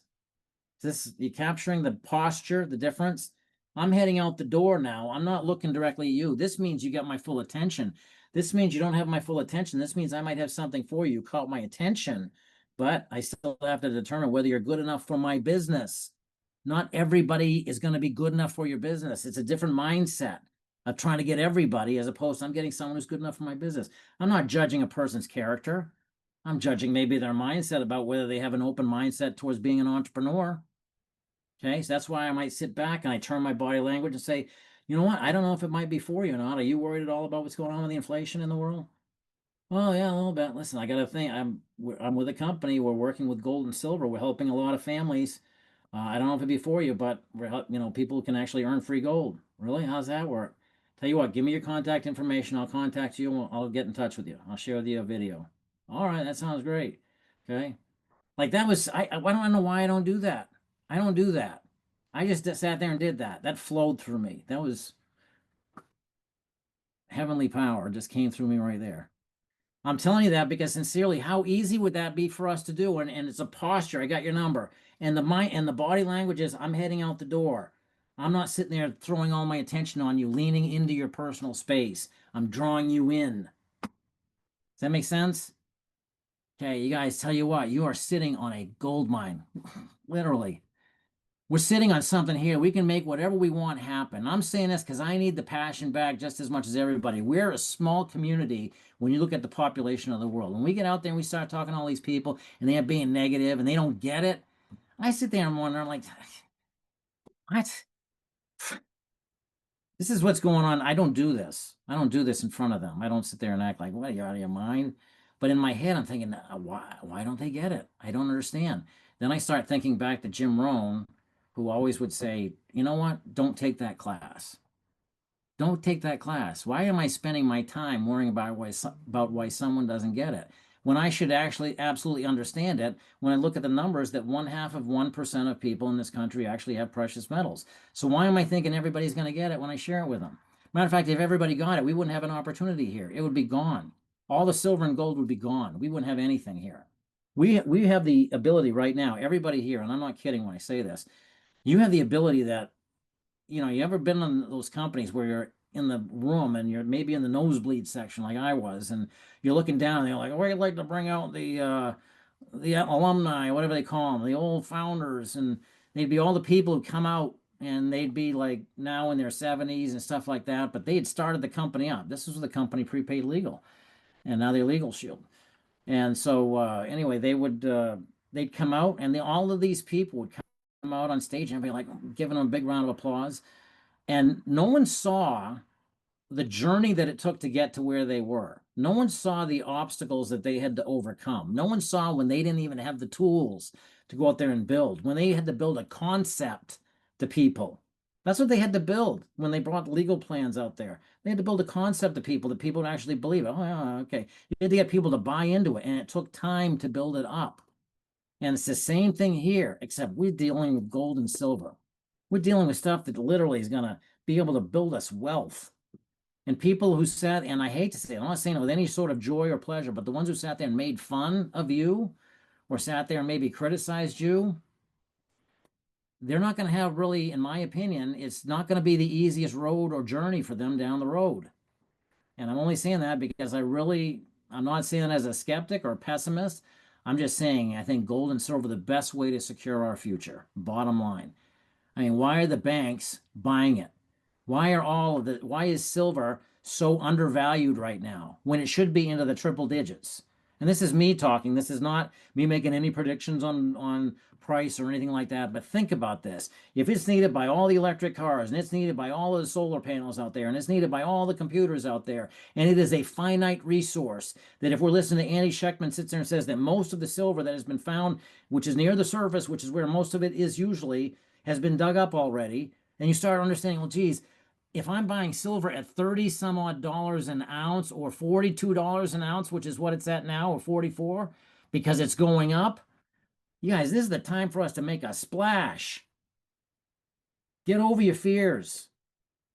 S1: You capturing the posture, the difference? I'm heading out the door now. I'm not looking directly at you. This means you got my full attention. This means you don't have my full attention. This means I might have something for you. You caught my attention, but I still have to determine whether you're good enough for my business. Not everybody is going to be good enough for your business. It's a different mindset of trying to get everybody as opposed to I'm getting someone who's good enough for my business. I'm not judging a person's character. I'm judging maybe their mindset about whether they have an open mindset towards being an entrepreneur. Okay, so that's why I might sit back and I turn my body language and say, you know what? I don't know if it might be for you or not. Are you worried at all about what's going on with the inflation in the world? Well, yeah, a little bit. Listen, I got to think. I'm with a company. We're working with gold and silver. We're helping a lot of families. I don't know if it'd be for you, but people can actually earn free gold. Really? How's that work? Tell you what, give me your contact information. I'll contact you. I'll get in touch with you. I'll share with you a video. All right, that sounds great. Okay. Like that was I don't know why I don't do that. I don't do that. I just sat there and did that. That flowed through me. That was heavenly power just came through me right there. I'm telling you that because sincerely, how easy would that be for us to do? And it's a posture. I got your number. And the mind and the body language is I'm heading out the door. I'm not sitting there throwing all my attention on you, leaning into your personal space. I'm drawing you in. Does that make sense? Okay, you guys, tell you what, you are sitting on a gold mine. Literally. We're sitting on something here. We can make whatever we want happen. I'm saying this because I need the passion back just as much as everybody. We're a small community when you look at the population of the world. When we get out there and we start talking to all these people and they're being negative and they don't get it, I sit there and wonder, I'm like, what? This is what's going on. I don't do this. I don't do this in front of them. I don't sit there and act like, what, you're out of your mind? But in my head, I'm thinking, why don't they get it? I don't understand. Then I start thinking back to Jim Rohn, who always would say, you know what? Don't take that class. Don't take that class. Why am I spending my time worrying about why someone doesn't get it when I should actually absolutely understand it when I look at the numbers that 0.5% of people in this country actually have precious metals. So why am I thinking everybody's going to get it when I share it with them? Matter of fact, if everybody got it, we wouldn't have an opportunity here. It would be gone. All the silver and gold would be gone. We wouldn't have anything here. We have the ability right now, everybody here, and I'm not kidding when I say this, you have the ability that, you ever been in those companies where you're in the room and you're maybe in the nosebleed section like I was, and you're looking down and they're like, we'd like to bring out the alumni, whatever they call them, the old founders, and they'd be all the people who come out and they'd be like now in their 70s and stuff like that, but they had started the company up. This was the company Prepaid Legal, and now they're Legal Shield. And so anyway, they'd come out, and all of these people would come out on stage and be like giving them a big round of applause. And no one saw the journey that it took to get to where they were. No one saw the obstacles that they had to overcome. No one saw when they didn't even have the tools to go out there and build, when they had to build a concept to people. That's what they had to build when they brought legal plans out there. They had to build a concept to people that people would actually believe it. Oh, yeah, okay. You had to get people to buy into it, and it took time to build it up. And it's the same thing here, except we're dealing with gold and silver. We're dealing with stuff that literally is going to be able to build us wealth. And people who sat, and I hate to say it, I'm not saying it with any sort of joy or pleasure, but the ones who sat there and made fun of you or sat there and maybe criticized you, they're not going to have really, in my opinion, it's not going to be the easiest road or journey for them down the road. And I'm only saying that because I'm not saying that as a skeptic or a pessimist. I'm just saying I think gold and silver are the best way to secure our future. Bottom line. I mean, why are the banks buying it? Why is silver so undervalued right now when it should be into the triple digits? And this is me talking. This is not me making any predictions on price or anything like that. But think about this. If it's needed by all the electric cars, and it's needed by all of the solar panels out there, and it's needed by all the computers out there, and it is a finite resource, that if we're listening to Andy Schectman sits there and says that most of the silver that has been found, which is near the surface, which is where most of it is usually, has been dug up already, and you start understanding, well, geez, if I'm buying silver at 30 some odd dollars an ounce, or $42 an ounce, which is what it's at now, or 44, because it's going up, you guys, this is the time for us to make a splash. Get over your fears.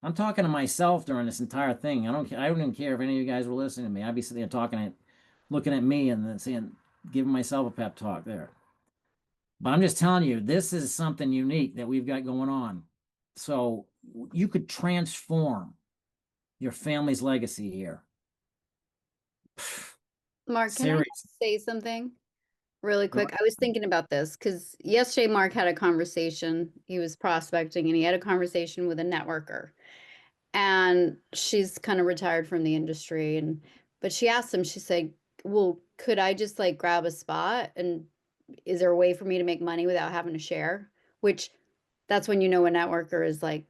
S1: I'm talking to myself during this entire thing. I don't even care if any of you guys were listening to me. I'd be sitting there looking at me and then saying, giving myself a pep talk there. But I'm just telling you, this is something unique that we've got going on. So you could transform your family's legacy here.
S2: Mark, can I say something really quick? I was thinking about this because yesterday Mark had a conversation. He was prospecting and he had a conversation with a networker. And she's kind of retired from the industry. But she asked him, she said, well, could I just like grab a spot? And is there a way for me to make money without having to share? Which that's when you know a networker is like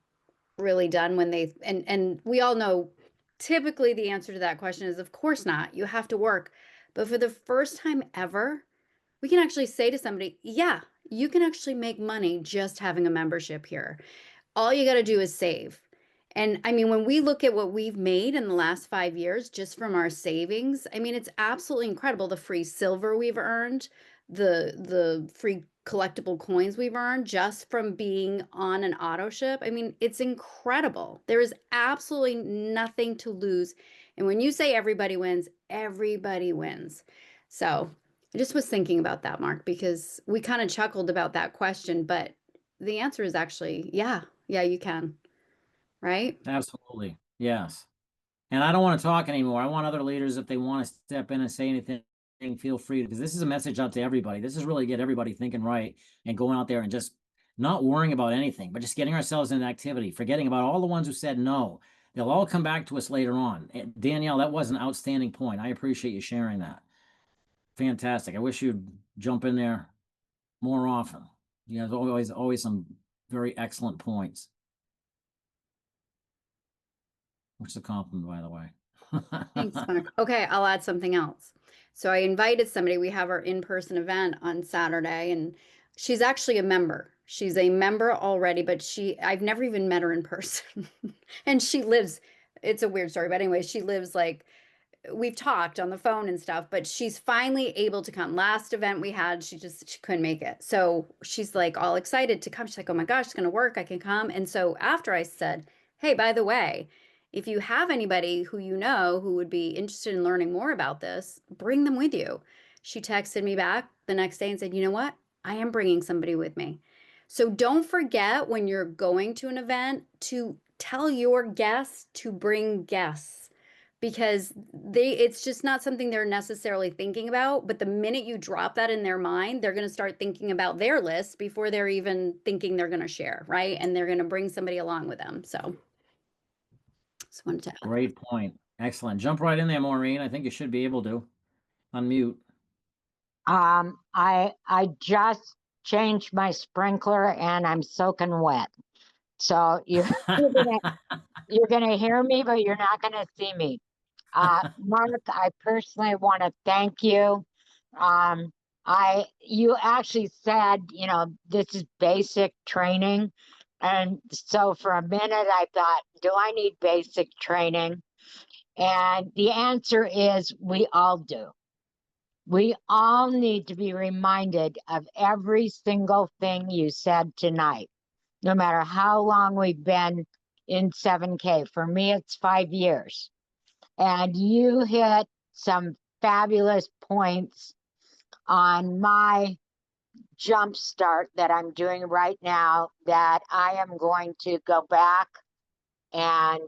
S2: really done when and we all know typically the answer to that question is of course not. You have to work. But for the first time ever, we can actually say to somebody, yeah, you can actually make money just having a membership here. All you got to do is save. And I mean, when we look at what we've made in the last 5 years just from our savings, I mean, it's absolutely incredible. The free silver we've earned, the free collectible coins we've earned just from being on an auto ship. I mean, it's incredible. There is absolutely nothing to lose. And when you say everybody wins, everybody wins. So I just was thinking about that, Mark, because we kind of chuckled about that question, but the answer is actually, yeah, you can. Right?
S1: Absolutely. Yes. And I don't want to talk anymore. I want other leaders, if they want to step in and say anything, feel free, because this is a message out to everybody. This is really get everybody thinking right and going out there and just not worrying about anything, but just getting ourselves in activity, forgetting about all the ones who said no. They'll all come back to us later on. Danielle, that was an outstanding point. I appreciate you sharing that. Fantastic. I wish you'd jump in there more often. You have always some very excellent points. Which is a compliment, by the way.
S2: Thanks, Mark. Okay, I'll add something else. So I invited somebody. We have our in-person event on Saturday, and she's actually a member. She's a member already, but I've never even met her in person. And she lives, it's a weird story, but anyway, she lives like, we've talked on the phone and stuff, but she's finally able to come. Last event we had, she couldn't make it. So she's like all excited to come. She's like, oh my gosh, it's gonna work. I can come. And so after I said, hey, by the way, if you have anybody who you know who would be interested in learning more about this, bring them with you. she texted me back the next day and said, you know what? I am bringing somebody with me. So don't forget when you're going to an event to tell your guests to bring guests because it's just not something they're necessarily thinking about, but the minute you drop that in their mind, they're going to start thinking about their list before they're even thinking they're going to share, right? And they're going to bring somebody along with them. So just wanted to add that.
S1: Great point. Excellent. Jump right in there, Maureen. I think you should be able to unmute.
S3: I just changed my sprinkler and I'm soaking wet. So you're gonna hear me, but you're not gonna see me. Mark, I personally want to thank you. You actually said, this is basic training. And so for a minute I thought, do I need basic training? And the answer is we all do. We all need to be reminded of every single thing you said tonight, no matter how long we've been in 7K. For me, it's 5 years. And you hit some fabulous points on my jump start that I'm doing right now that I am going to go back and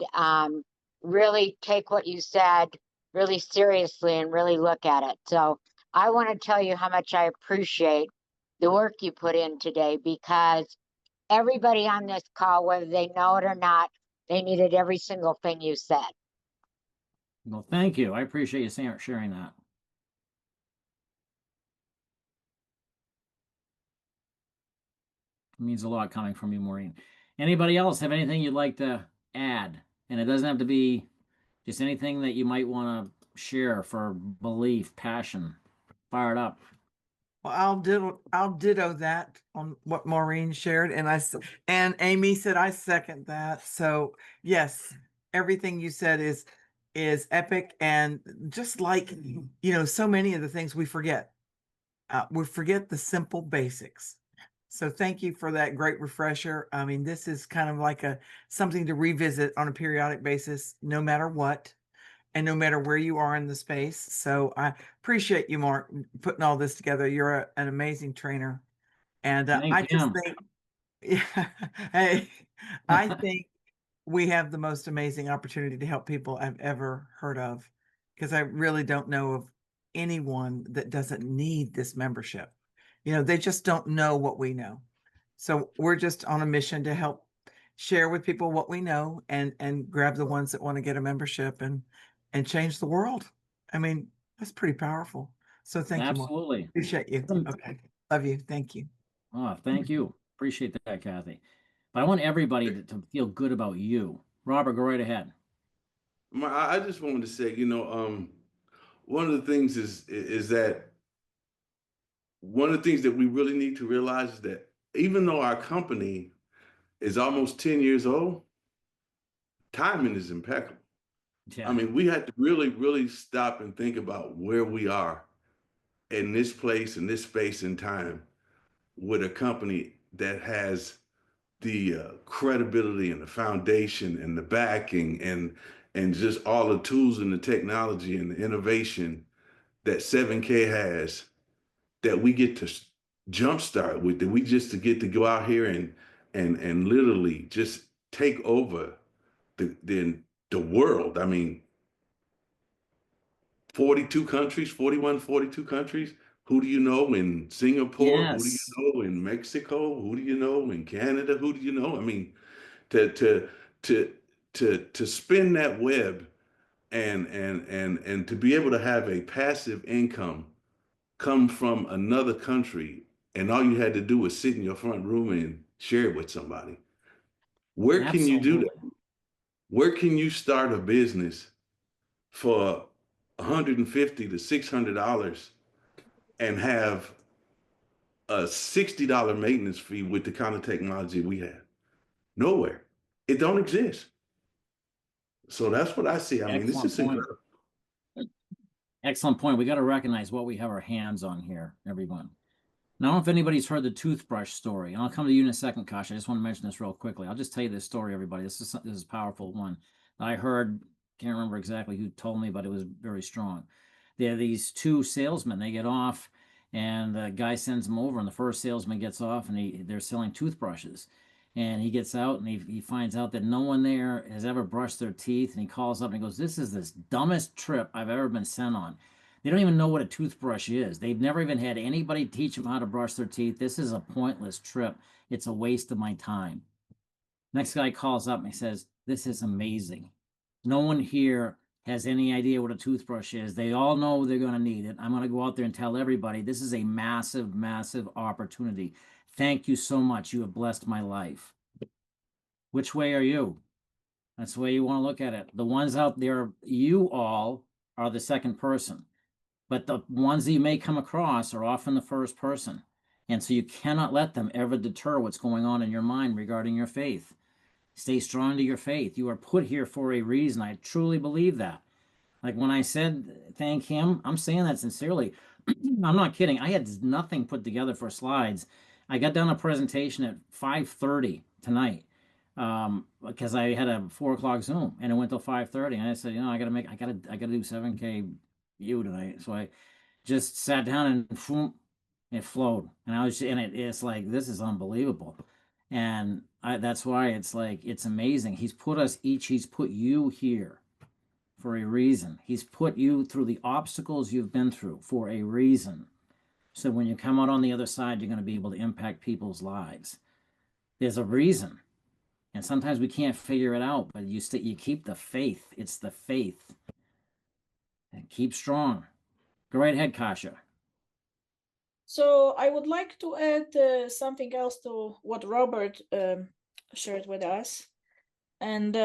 S3: really take what you said really seriously and really look at it. So I want to tell you how much I appreciate the work you put in today, because everybody on this call, whether they know it or not, they needed every single thing you said.
S1: Well, thank you. I appreciate you sharing that. It means a lot coming from you, Maureen. Anybody else have anything you'd like to add? And it doesn't have to be just anything that you might want to share for belief, passion. Fire it up.
S4: Well, I'll ditto that on what Maureen shared, and Amy said I second that. So yes, everything you said is epic, and just like so many of the things we forget the simple basics. So thank you for that great refresher. I mean, this is kind of like something to revisit on a periodic basis, no matter what. And no matter where you are in the space. So I appreciate you, Mark, putting all this together. You're an amazing trainer. And I just think, yeah, hey, I think we have the most amazing opportunity to help people I've ever heard of, because I really don't know of anyone that doesn't need this membership. They just don't know what we know. So we're just on a mission to help share with people what we know and grab the ones that want to get a membership and change the world. I mean, that's pretty powerful. So thank you, Mark.
S1: Absolutely.
S4: Appreciate you. Okay. Love you. Thank you.
S1: Oh, thank you. Appreciate that, Kathy. But I want everybody to feel good about you. Robert, go right ahead.
S5: I just wanted to say, one of the things is that one of the things that we really need to realize is that even though our company is almost 10 years old, timing is impeccable.
S1: Yeah.
S5: I mean, we had to really, really stop and think about where we are in this place, in this space and time, with a company that has the credibility and the foundation and the backing and just all the tools and the technology and the innovation that 7K has, that we get to jumpstart with, that we just to get to go out here and literally just take over the world. I mean, 42 countries, 41, 42 countries. Who do you know in Singapore?
S1: Yes.
S5: Who do you know in Mexico? Who do you know in Canada? Who do you know? I mean, to spin that web and to be able to have a passive income come from another country, and all you had to do was sit in your front room and share it with somebody. Where can you do that? Where can you start a business for $150 to $600 and have a $60 maintenance fee with the kind of technology we have? Nowhere. It don't exist. So that's what I see. I mean, this is incredible.
S1: Excellent point. We got to recognize what we have our hands on here, everyone. Now, I don't know if anybody's heard the toothbrush story, and I'll come to you in a second, Kasha. I just want to mention this real quickly. I'll just tell you this story, everybody. This is a powerful one that I heard. Can't remember exactly who told me, but it was very strong. They're these two salesmen. They get off, and the guy sends them over, and the first salesman gets off, and they're selling toothbrushes. And he gets out, and he finds out that no one there has ever brushed their teeth. And he calls up and he goes, "This is the dumbest trip I've ever been sent on. They don't even know what a toothbrush is. They've never even had anybody teach them how to brush their teeth. This is a pointless trip. It's a waste of my time." Next guy calls up and he says, "This is amazing. No one here has any idea what a toothbrush is. They all know they're going to need it. I'm going to go out there and tell everybody this is a massive, massive opportunity. Thank you so much. You have blessed my life." Which way are you? That's the way you want to look at it. The ones out there, you all are the second person, but the ones that you may come across are often the first person. And so you cannot let them ever deter what's going on in your mind regarding your faith. Stay strong to your faith. You are put here for a reason. I truly believe that. Like when I said thank him, I'm saying that sincerely. I'm not kidding. I had nothing put together for slides. I got done a presentation at 5:30 tonight because I had a 4 o'clock Zoom, and it went till 5:30. And I said, I gotta do 7K U tonight. So I just sat down and boom, it flowed. And I was in it. It's like, this is unbelievable. And that's why it's like, it's amazing. He's put you here for a reason. He's put you through the obstacles you've been through for a reason. So when you come out on the other side, you're going to be able to impact people's lives. There's a reason. And sometimes we can't figure it out, but you keep the faith. It's the faith. And keep strong. Go right ahead, Kasha.
S6: So I would like to add something else to what Robert shared with us. And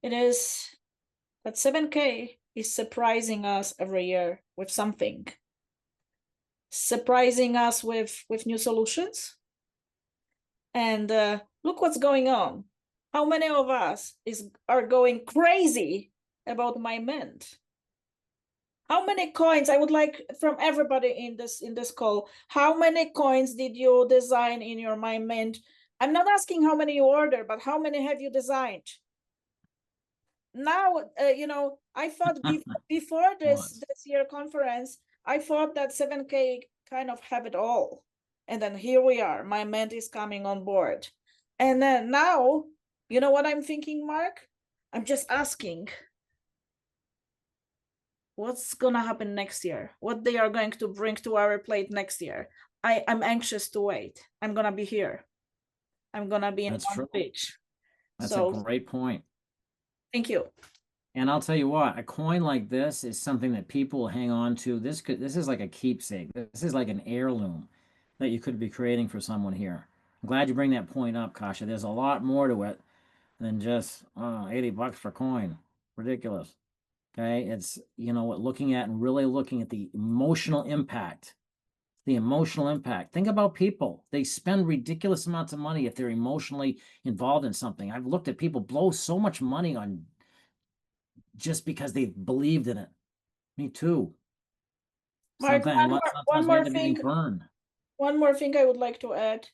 S6: it is that 7K is surprising us every year with something. Surprising us with new solutions. And look what's going on. How many of us are going crazy about my mint? How many coins, I would like from everybody in this call, how many coins did you design in your My Mint? I'm not asking how many you order, but how many have you designed? Now, I thought before this year conference, I thought that 7K kind of have it all. And then here we are, My Mint is coming on board. And then now, you know what I'm thinking, Mark? I'm just asking, what's going to happen next year? What they are going to bring to our plate next year? I'm anxious to wait. I'm going to be here. I'm going to be in Palm Beach.
S1: That's a great point.
S6: Thank you.
S1: And I'll tell you what, a coin like this is something that people will hang on to. This is like a keepsake. This is like an heirloom that you could be creating for someone here. I'm glad you bring that point up, Kasha. There's a lot more to it than just $80 for coin. Ridiculous. Okay, it's looking at and really looking at the emotional impact. The emotional impact. Think about people. They spend ridiculous amounts of money if they're emotionally involved in something. I've looked at people blow so much money on just because they believed in it. Me too.
S6: Mark, one more thing.
S1: Burned.
S6: One more thing I would like to add.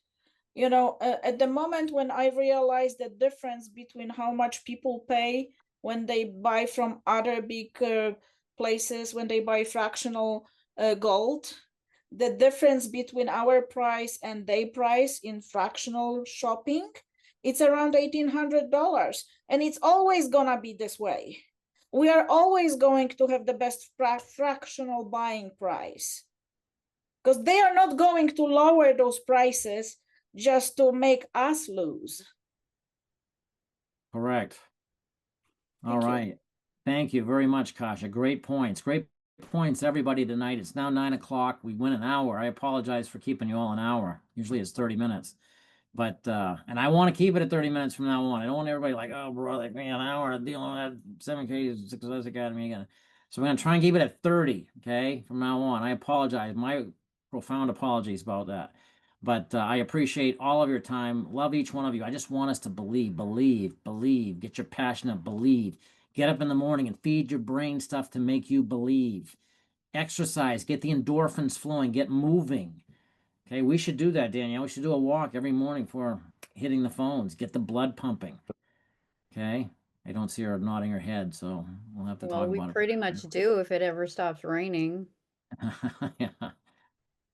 S6: At the moment when I realized the difference between how much people pay when they buy from other big places, when they buy fractional gold, the difference between our price and their price in fractional shopping, it's around $1,800. And it's always gonna be this way. We are always going to have the best fractional buying price, because they are not going to lower those prices just to make us lose.
S1: Correct. All right. Thank you very much, Kasha. Great points. Great points, everybody, tonight. It's now 9 o'clock. We went an hour. I apologize for keeping you all an hour. Usually it's 30 minutes. But, and I want to keep it at 30 minutes from now on. I don't want everybody like, oh, bro, like, man, an hour dealing with that 7K Success Academy again. So we're going to try and keep it at 30, okay, from now on. I apologize. My profound apologies about that. But I appreciate all of your time. Love each one of you. I just want us to believe. Get your passion up, believe. Get up in the morning and feed your brain stuff to make you believe. Exercise, get the endorphins flowing, get moving. Okay, we should do that, Danielle. We should do a walk every morning for hitting the phones. Get the blood pumping. Okay, I don't see her nodding her head, so we'll have to
S2: Well,
S1: talk
S2: we
S1: about
S2: pretty much do if it ever stops raining.
S1: it. Yeah.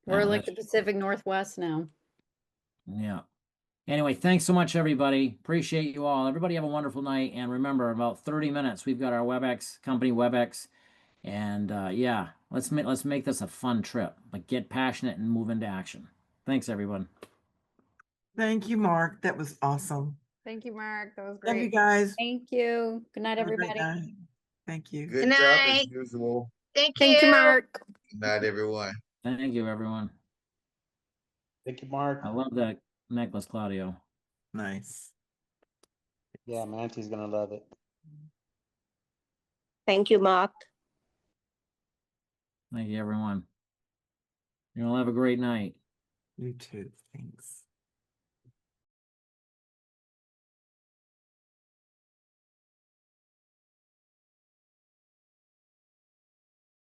S2: We're
S1: Yeah,
S2: like the
S1: that's-
S2: Pacific Northwest now.
S1: Yeah. Anyway, thanks so much, everybody. Appreciate you all. Everybody have a wonderful night. And remember, about 30 minutes, we've got our WebEx company WebEx. And yeah, let's make this a fun trip. But get passionate and move into action. Thanks, everyone.
S4: Thank you, Mark. That was awesome.
S2: Thank you, Mark. That was
S4: Love you
S2: great.
S4: guys.
S2: Thank you. Good night,
S4: Have a great
S2: everybody.
S4: night. Thank you.
S3: Good
S7: Good job
S3: night.
S7: as usual.
S3: Thank
S2: Thank you,
S3: you.
S2: Mark.
S7: Good night, everyone.
S1: Thank you, everyone.
S8: Thank you, Mark.
S1: I love that necklace, Claudio.
S4: Nice.
S8: Yeah, Manty's gonna love it.
S9: Thank you, Mark.
S1: Thank you, everyone. You all have a great night.
S4: You too. Thanks.